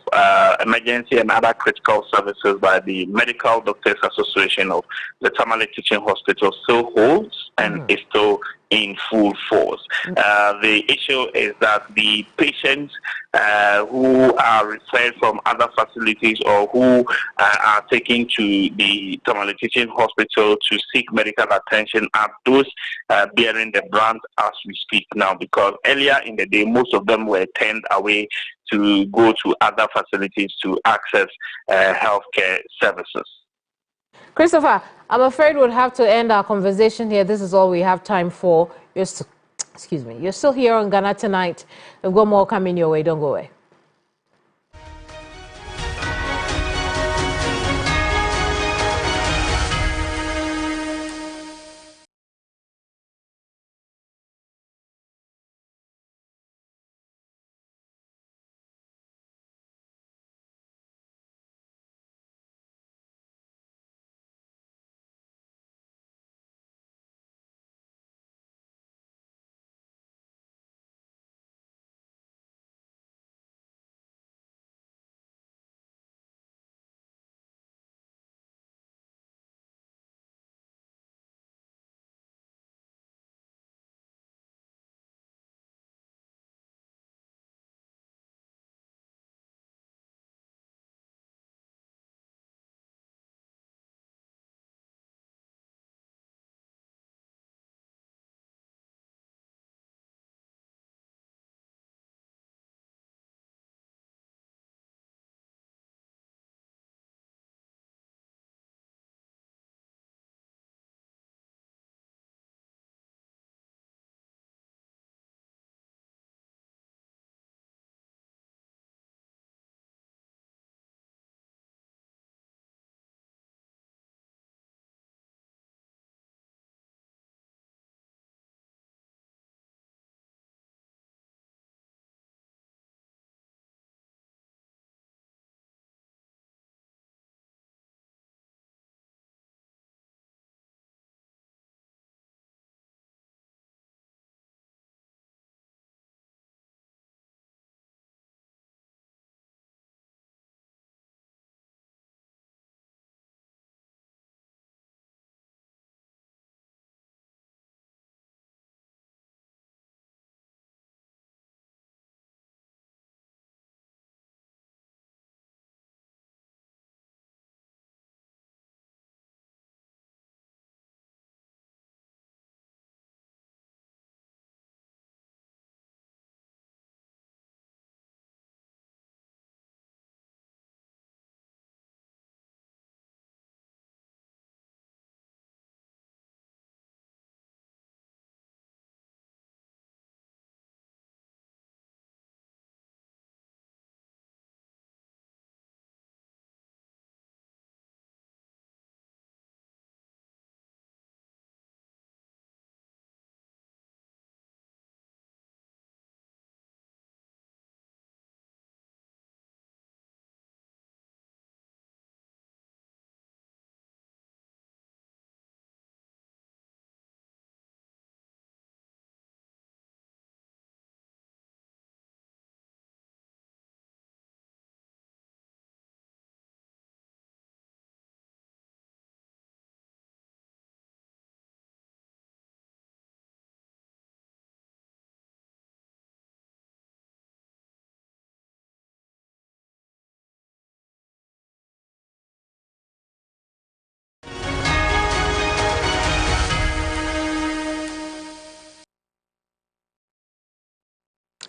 emergency and other critical services by the Medical Doctors Association of the Keminni Teaching Hospital still holds and is still in full force. The issue is that the patients who are referred from other facilities or who are taken to the Tamale Teaching Hospital to seek medical attention are those bearing the brunt as we speak now, because earlier in the day, most of them were turned away to go to other facilities to access healthcare services. Christopher, I'm afraid we'll have to end our conversation here. This is all we have time for. Excuse me. You're still here on Ghana Tonight. We've got more coming your way. Don't go away.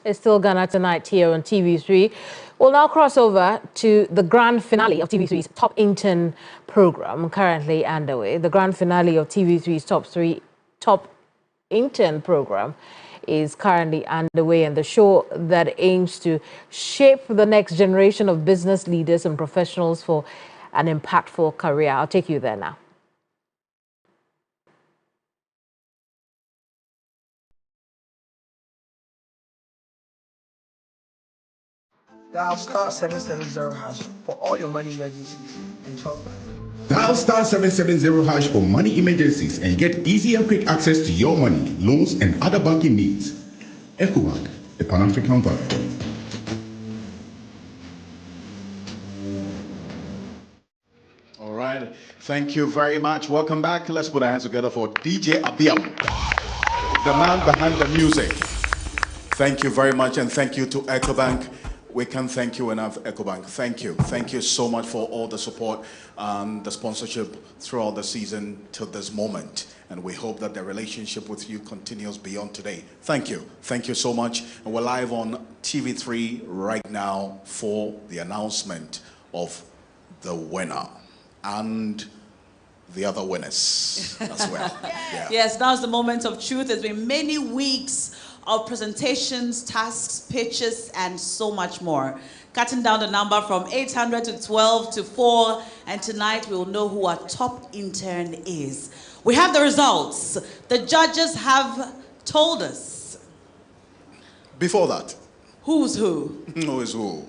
It's still Ghana Tonight here on TV3. We'll now cross over to the grand finale of TV3's Top Intern program, currently underway. The grand finale of TV3's Top Intern program is currently underway, and the show that aims to shape the next generation of business leaders and professionals for an impactful career. I'll take you there now. Dial star 770 hash for all your money emergencies and talk. Dial star 770 hash for money emergencies and get easy and quick access to your money, loans, and other banking needs. EcoBank, the Pan-African Bank. All right, thank you very much. Welcome back. Let's put our hands together for DJ Abiam. the man behind the music. Thank you very much, and thank you to EcoBank. We can't thank you enough, EcoBank. Thank you. Thank you so much for all the support and the sponsorship throughout the season till this moment. And we hope that the relationship with you continues beyond today. Thank you. Thank you so much. And we're live on TV3 right now for the announcement of the winner and the other winners as well. Yeah. Yes, now's the moment of truth. There's been many weeks of presentations, tasks, pitches, and so much more. Cutting down the number from 800 to 12 to 4, and tonight we will know who our top intern is. We have the results. The judges have told us. Before that, who's who? Who is who?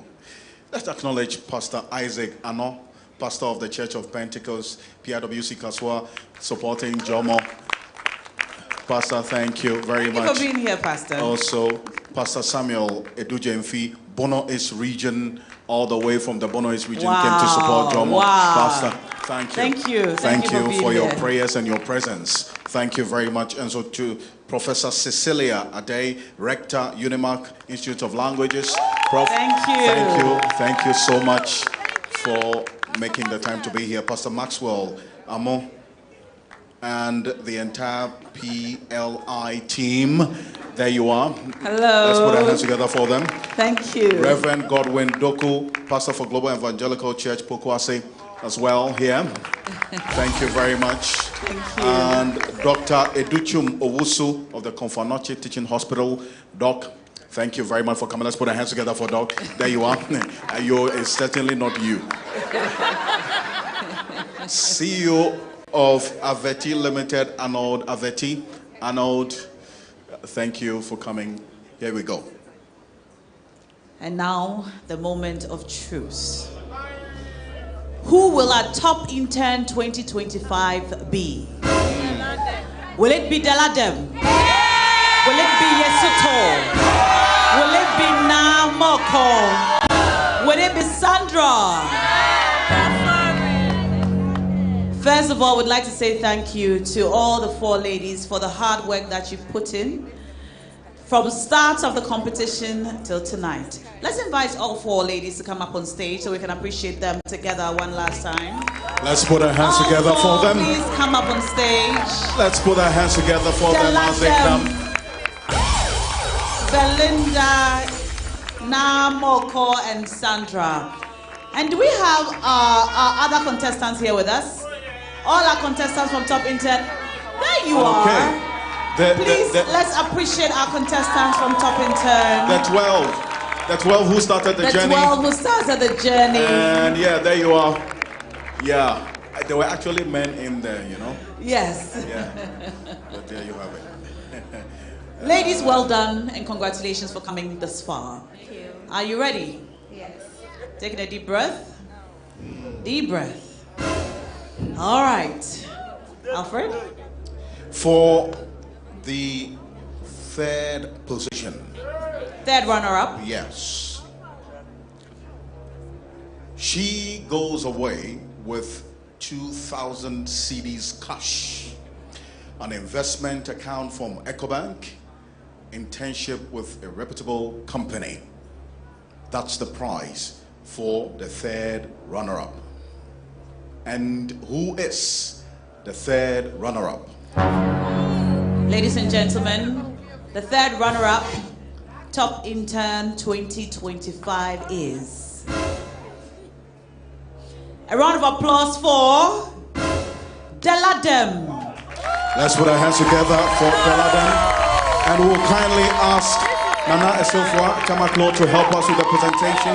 Let's acknowledge Pastor Isaac Amanor, pastor of the Church of Pentecost, PRWC Kaswa, supporting Jomo. Pastor, thank you very much. Thank you for being here, Pastor. Also, Pastor Samuel Edujemfi, Bono East region, all the way from the Bono East region, came to support Jomo. Wow. Pastor, thank you. Thank you. Thank you for your here. prayers and your presence. Thank you very much. And so to Professor Cecilia Adey, Rector, Unimark Institute of Languages. Prof, thank you. Thank you so much for making the time to be here. Pastor Maxwell Amo, and the entire PLI team. There you are. Hello. Let's put our hands together for them. Thank you. Reverend Godwin Doku, pastor for Global Evangelical Church, Pokwase, as well here. Thank you very much. Thank you. And Dr. Educhum Owusu of the Konfanoche Teaching Hospital. Doc, thank you very much for coming. Let's put our hands together for Doc. There you are. It's certainly not you. CEO of Aveti Limited, Arnold Aveti. Arnold, thank you for coming. Here we go. And now, the moment of truth. Who will our top intern 2025 be? Will it be Deladem? Will it be Yesuto? Will it be Namoko? Will it be Sandra? First of all, we'd like to say thank you to all the 4 ladies for the hard work that you've put in from the start of the competition till tonight. Let's invite all 4 ladies to come up on stage so we can appreciate them together one last time. Let's put our hands together for them. Please come up on stage. Let's put our hands together for them as they come. Belinda, Namoko, and Sandra. And do we have our other contestants here with us? All our contestants from Top Intern. There you are. Please, let's appreciate our contestants from Top Intern. The 12 who started the journey. The 12 who started the journey. And yeah, there you are. Yeah, there were actually men in there, you know. Yes. Yeah, but there you have it. Ladies, well done, and congratulations for coming this far. Thank you. Are you ready? Yes. Taking a deep breath. Deep breath. All right. Alfred? For the 3rd position. 3rd runner-up? Yes. She goes away with 2,000 cedis cash, an investment account from EcoBank, internship with a reputable company. That's the prize for the 3rd runner-up. And who is the 3rd runner-up? Ladies and gentlemen, the 3rd runner-up, Top Intern 2025 is... A round of applause for Deladem. Let's put our hands together for Deladem. And we'll kindly ask Nana Esofwa Chamaklo to help us with the presentation.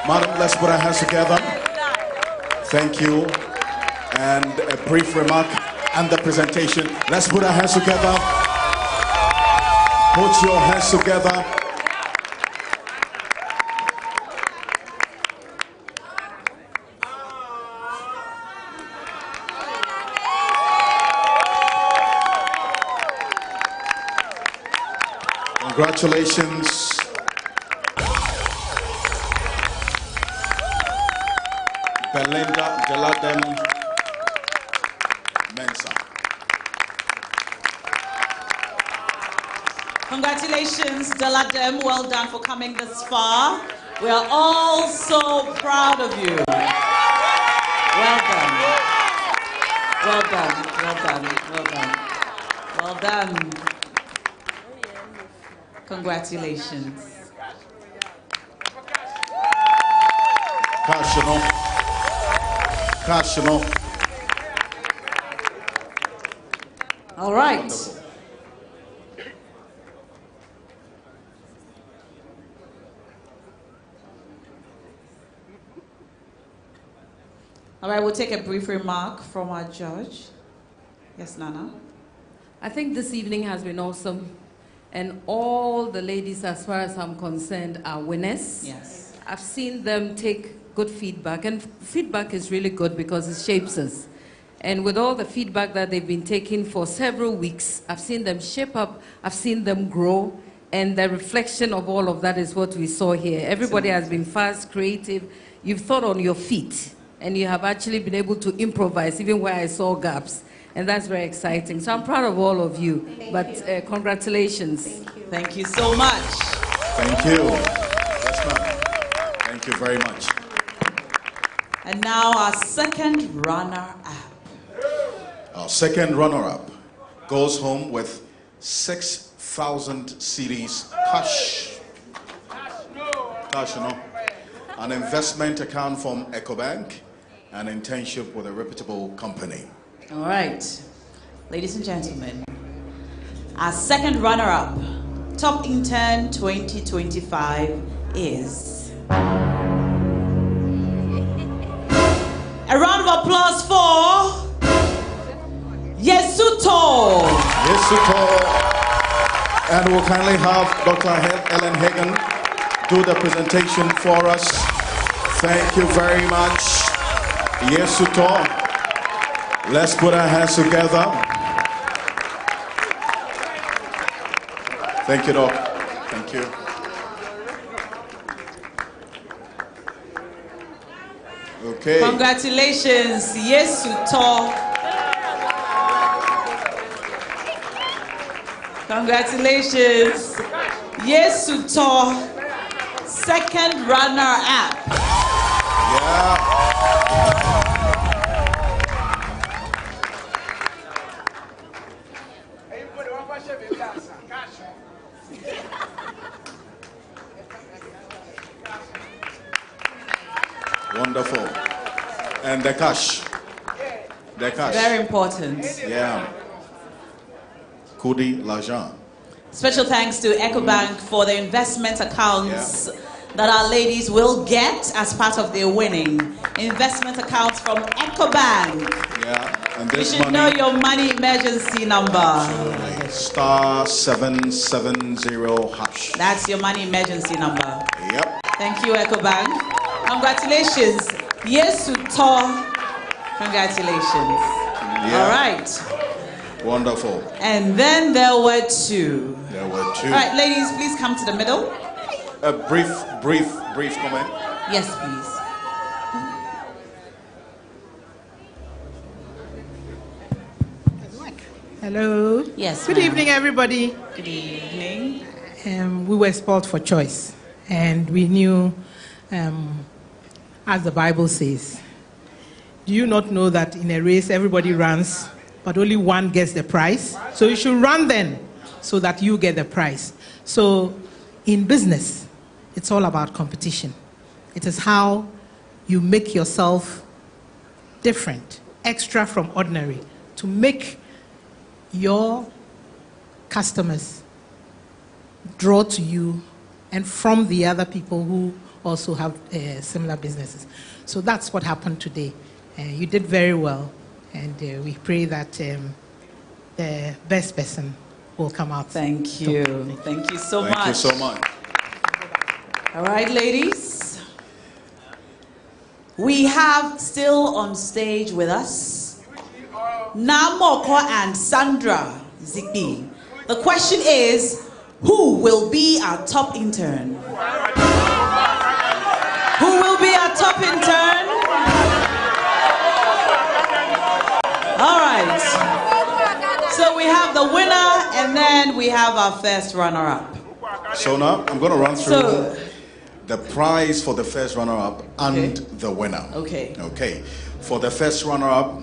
Madam, let's put our hands together. Thank you. And a brief remark and the presentation. Let's put our hands together. Put your hands together. Congratulations. Belinda Deladem Mensa. Congratulations, Daladem. Well done for coming this far. We are all so proud of you. Well done. Well done. Well done. Well done. Well done. Congratulations. Cash, you know. All right. Wonderful. All right, we'll take a brief remark from our judge. Yes, Nana? I think this evening has been awesome. And all the ladies, as far as I'm concerned, are winners. Yes. I've seen them take good feedback. And feedback is really good because it shapes us. And with all the feedback that they've been taking for several weeks, I've seen them shape up. I've seen them grow. And the reflection of all of that is what we saw here. Everybody has been fast, creative. You've thought on your feet. And you have actually been able to improvise, even where I saw gaps. And that's very exciting. So I'm proud of all of you. But congratulations. Thank you so much. Thank you. Yes, ma'am. Thank you very much. And now our second runner-up. Our second runner-up goes home with 6,000 cedis cash. Cash, you know. An investment account from EcoBank, an internship with a reputable company. All right. Ladies and gentlemen, our second runner-up, Top Intern 2025 is... A round of applause for... Yesuto! Yesuto. And we'll kindly have Dr. Ellen Hagen do the presentation for us. Thank you very much. Yesuto. Let's put our hands together. Thank you, Doc. Thank you. Okay. Congratulations, Yesuto. Congratulations, Yesuto, second runner-up. Yeah. Wonderful. And the cash. The cash. Very important. Yeah. Kudi Lajan. Special thanks to EcoBank for the investment accounts that our ladies will get as part of their winning. Investment accounts from EcoBank. Yeah. And You this should know your money emergency number. Absolutely. Star 770 hash. That's your money emergency number. Yep. Thank you, EcoBank. Congratulations. Yesuto. Congratulations. Yeah. All right. Wonderful. And then there were two. There were two. All right, ladies, please come to the middle. A brief comment. Yes, please. Hello. Yes. Good evening, everybody. Good evening. We were spoiled for choice, and we knew, as the Bible says, do you not know that in a race everybody runs, but only one gets the prize? So you should run then, so that you get the prize. So in business, it's all about competition. It is how you make yourself different, extra from ordinary, to make your customers draw to you and from the other people who also have similar businesses. So that's what happened today. You did very well, and we pray that the best person will come out. Thank you. Thank you so much. Thank you so much. All right, ladies. We have still on stage with us Namoko and Sandra Zigby. The question is, who will be our top intern? Who will be our top intern? All right. So we have the winner And then we have our first runner-up. So now I'm going to run through the prize for the first runner-up and the winner. Okay. Okay. For the first runner-up,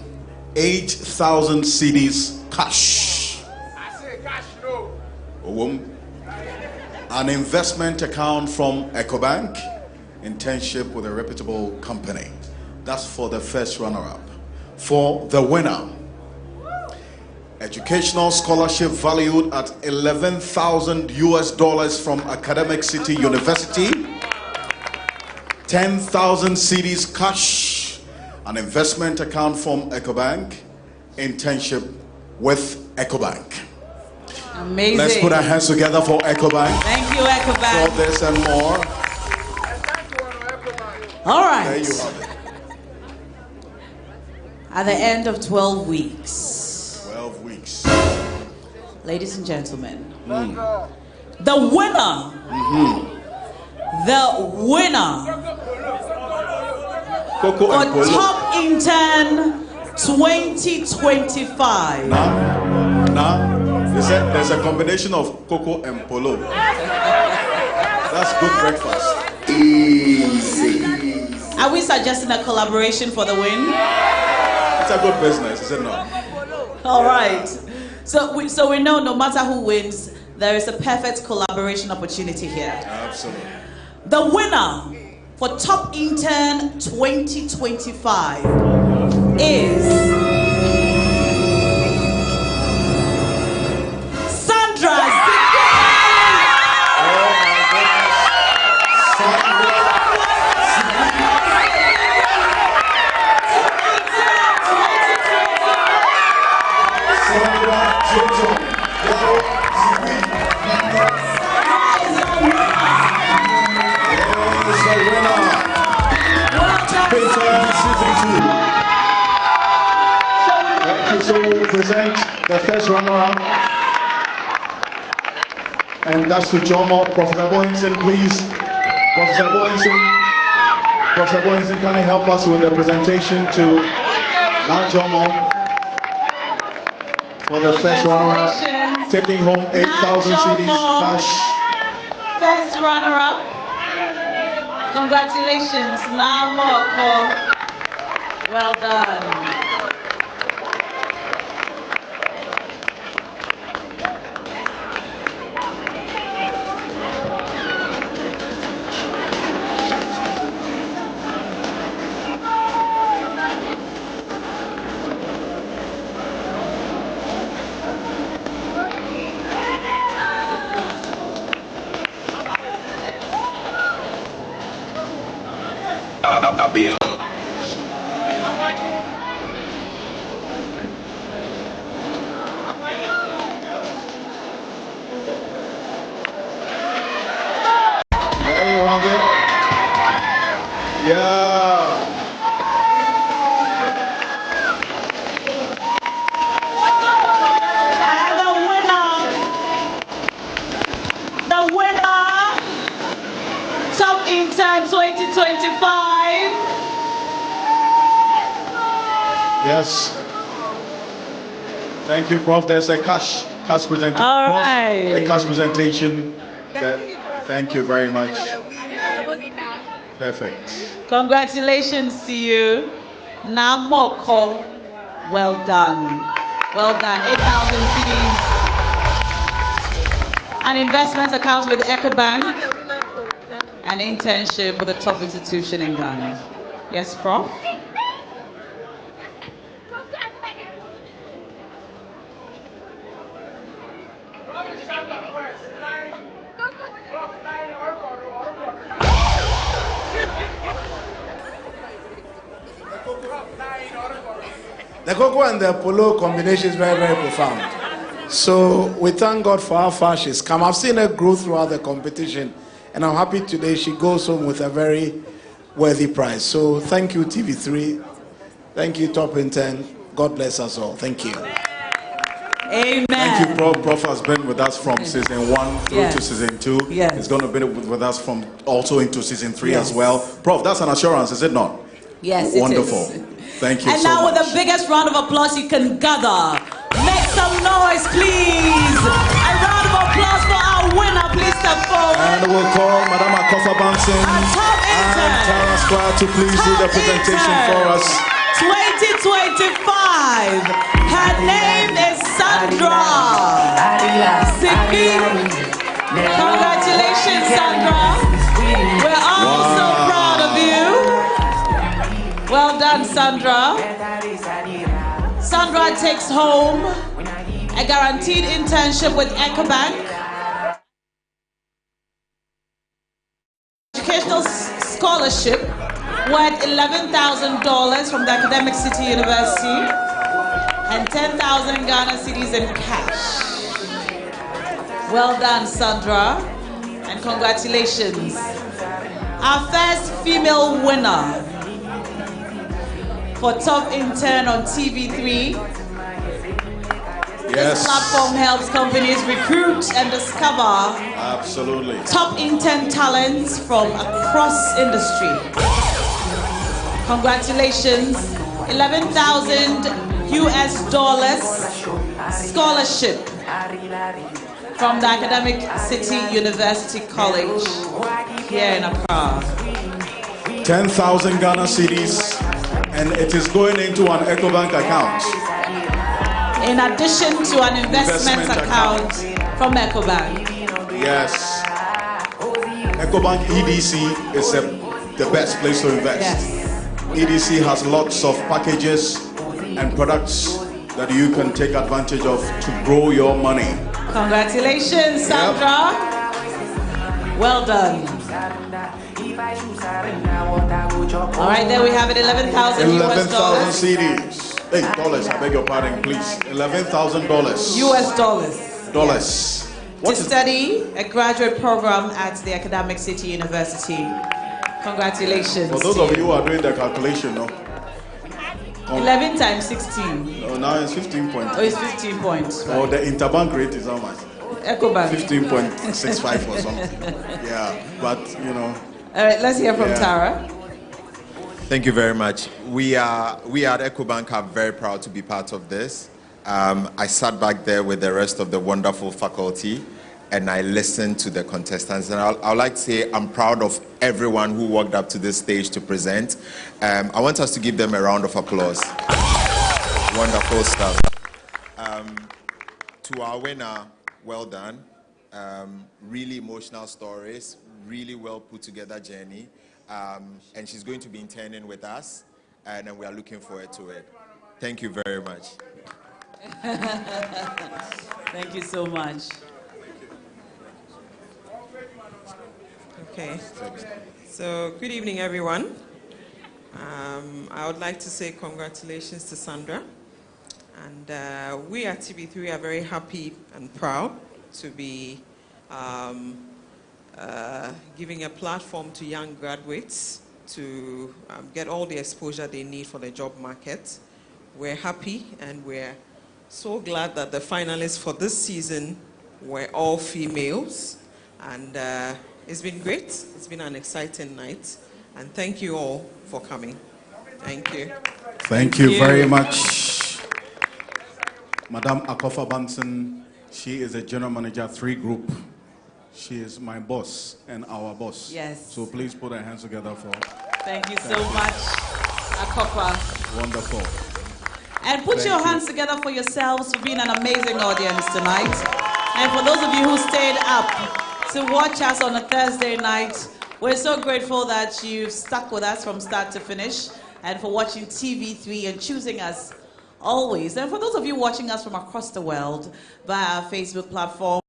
8,000 cedis cash. I say cash, no. An investment account from EcoBank, internship with a reputable company. That's for the first runner-up. For the winner, educational scholarship valued at $11,000 from Academic City University, 10,000 cedis cash, an investment account from EcoBank, internship with EcoBank. Amazing. Let's put our hands together for EcoBank. Thank you, EcoBank. For this and more. All right. There you have it. At the end of 12 weeks. 12 weeks. Ladies and gentlemen, the winner. The winner for Top Intern 2025. Now, there's a combination of cocoa and polo. That's good breakfast. Easy. Are we suggesting a collaboration for the win? It's a good business, is it not? All right. So we know no matter who wins, there is a perfect collaboration opportunity here. Absolutely. The winner for Top Intern 2025 is Sandra. So we present the first runner-up, and that's to Jomo. Professor Boyington, please. Professor Boyington, can you help us with the presentation to Jomo for the first runner-up, taking home 8,000 cedis cash. First runner-up. Congratulations, Namoko. Well done. I'll be The winner, Top Intern 2025. Yes. Thank you, Prof. There's a cash presentation. All right. A cash presentation. Thank you very much. Perfect. Congratulations to you. Namoko. Well done. Well done. 8,000 CDs. An investment account with EcoBank. An internship with a top institution in Ghana. Yes, Prof? The cocoa and the polo combination is very, very profound. So we thank God for how far she's come. I've seen her grow throughout the competition, and I'm happy today she goes home with a very worthy prize. So thank you, TV3. Thank you, Top Intern. God bless us all. Thank you. Amen. Thank you, Prof. Prof has been with us from season 1 through to season 2. Yes. He's going to be with us from also into season 3 as well. Prof, that's an assurance, is it not? Yes, Wonderful. it is. Thank you and so now much. with the biggest round of applause you can gather, make some noise, please. A round of applause for our winner. Please step forward. And we'll call Madam Akofa Banson and Tara Square to please do the presentation for us. 2025. Her name is Sandra. Congratulations, Sandra. We're all so proud of you. Well done, Sandra. Sandra takes home a guaranteed internship with EcoBank, educational scholarship worth $11,000 from the Academic City University, and 10,000 Ghana cedis in cash. Well done, Sandra, and congratulations. Our first female winner for top intern on TV3. Yes. This platform helps companies recruit and discover top intern talents from across industry. Congratulations, $11,000 scholarship from the Academic City University College here in Accra. 10,000 Ghana cedis, and it is going into an EcoBank account. In addition to an investment account from EcoBank. Yes. EcoBank EDC is the best place to invest. Yes. EDC has lots of packages and products that you can take advantage of to grow your money. Congratulations, Sandra. Well done. All right, there we have it, 11,000 US dollars. cedis. Hey, dollars, I beg your pardon, please. $11,000. US dollars. Dollars. To study a graduate program at the Academic City University. Congratulations. For those of you who are doing the calculation, no? 11 times 16. No, now it's 15 points. Oh, it's 15 points. Right. Oh, the interbank rate is how much? EcoBank. 15.65 or something. Yeah, but you know. All right, let's hear from Tara. Thank you very much. We at EcoBank are very proud to be part of this. I sat back there with the rest of the wonderful faculty and I listened to the contestants. And I'd like to say I'm proud of everyone who walked up to this stage to present. I want us to give them a round of applause. Wonderful stuff. To our winner, well done. Really emotional stories, really well put together journey. And she's going to be interning with us, and we are looking forward to it. Thank you very much. Thank you so much. Okay. So, good evening, everyone. I would like to say congratulations to Sandra. And we at TV3 are very happy and proud to be giving a platform to young graduates to get all the exposure they need for the job market. We're happy and we're so glad that the finalists for this season were all females. And it's been great. It's been an exciting night. And thank you all for coming. Thank you. Thank you very much. Madam Akofa Banson, she is a general manager, 3 Group. She is my boss and our boss. Yes. So please put our hands together for. Thank you so much, Akofa. Wonderful. And put your hands together for yourselves for being an amazing audience tonight. And for those of you who stayed up to watch us on a Thursday night, we're so grateful that you've stuck with us from start to finish and for watching TV3 and choosing us always. And for those of you watching us from across the world via our Facebook platform,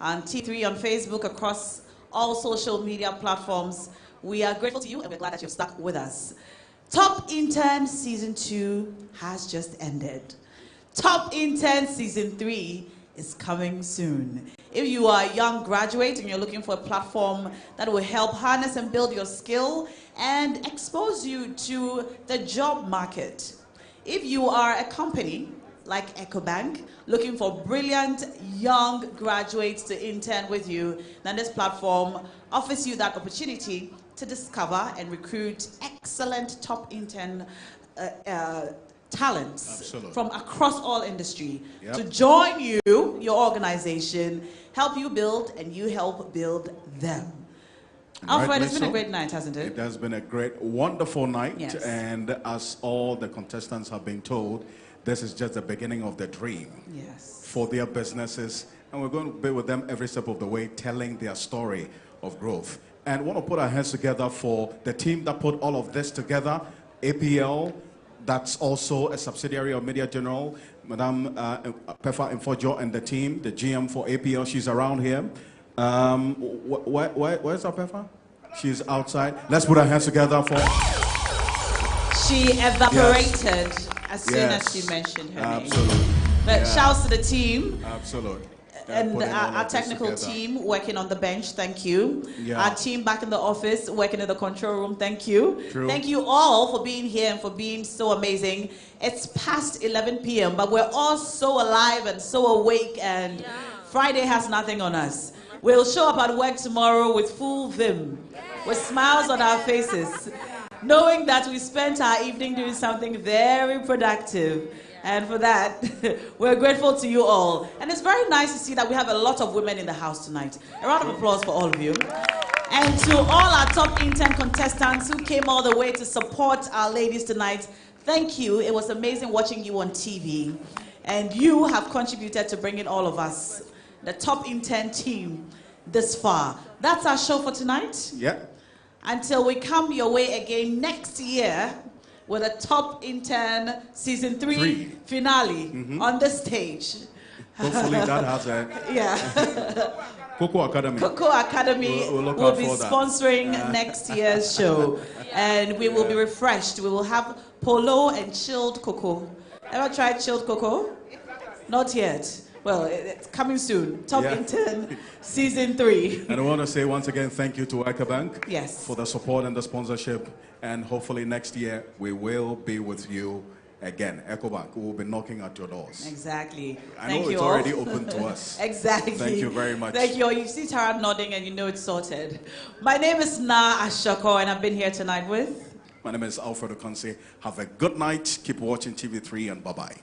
and T3 on Facebook, across all social media platforms, we are grateful to you and we're glad that you've stuck with us. Top Intern Season 2 has just ended. Top Intern Season 3 is coming soon. If you are a young graduate and you're looking for a platform that will help harness and build your skill and expose you to the job market. If you are a company like EcoBank, looking for brilliant young graduates to intern with you, then this platform offers you that opportunity to discover and recruit excellent top intern talents from across all industry to Yep. join you, your organization, help you build, and you help build them. Alfred, it's been a great night, hasn't it? It has been a great, wonderful night. Yes. And as all the contestants have been told, this is just the beginning of the dream for their businesses. And we're going to be with them every step of the way, telling their story of growth. And we want to put our hands together for the team that put all of this together, APL, that's also a subsidiary of Media General, Madame Pefa Infojo and the team, the GM for APL, she's around here. Where's our Pefa? She's outside. Let's put our hands together for... She evaporated as soon as she mentioned her name. But shouts to the team. Absolutely. And our technical team working on the bench, thank you. Our team back in the office working in the control room, thank you. Thank you all for being here and for being so amazing. It's past 11 p.m., but we're all so alive and so awake, and Friday has nothing on us. We'll show up at work tomorrow with full vim, with smiles on our faces, knowing that we spent our evening doing something very productive. And for that, we're grateful to you all. And it's very nice to see that we have a lot of women in the house tonight. A round of applause for all of you. And to all our top intern contestants who came all the way to support our ladies tonight, thank you. It was amazing watching you on TV. And you have contributed to bringing all of us, the top intern team, this far. That's our show for tonight. Until we come your way again next year, with a top intern season 3 finale on the stage. Hopefully that has a... Cocoa Academy. Cocoa Academy will be sponsoring next year's show. And we will be refreshed. We will have polo and chilled cocoa. Ever tried chilled cocoa? Not yet. Well, it's coming soon. Top intern season 3. And I want to say once again, thank you to EcoBank for the support and the sponsorship. And hopefully next year, we will be with you again. EcoBank will be knocking at your doors. Exactly. I know it's already open to us. Exactly. Thank you very much. Thank you all. You see Tara nodding and you know it's sorted. My name is Na Ashoko and I've been here tonight with... My name is Alfred Okansi. Have a good night. Keep watching TV3 and bye-bye.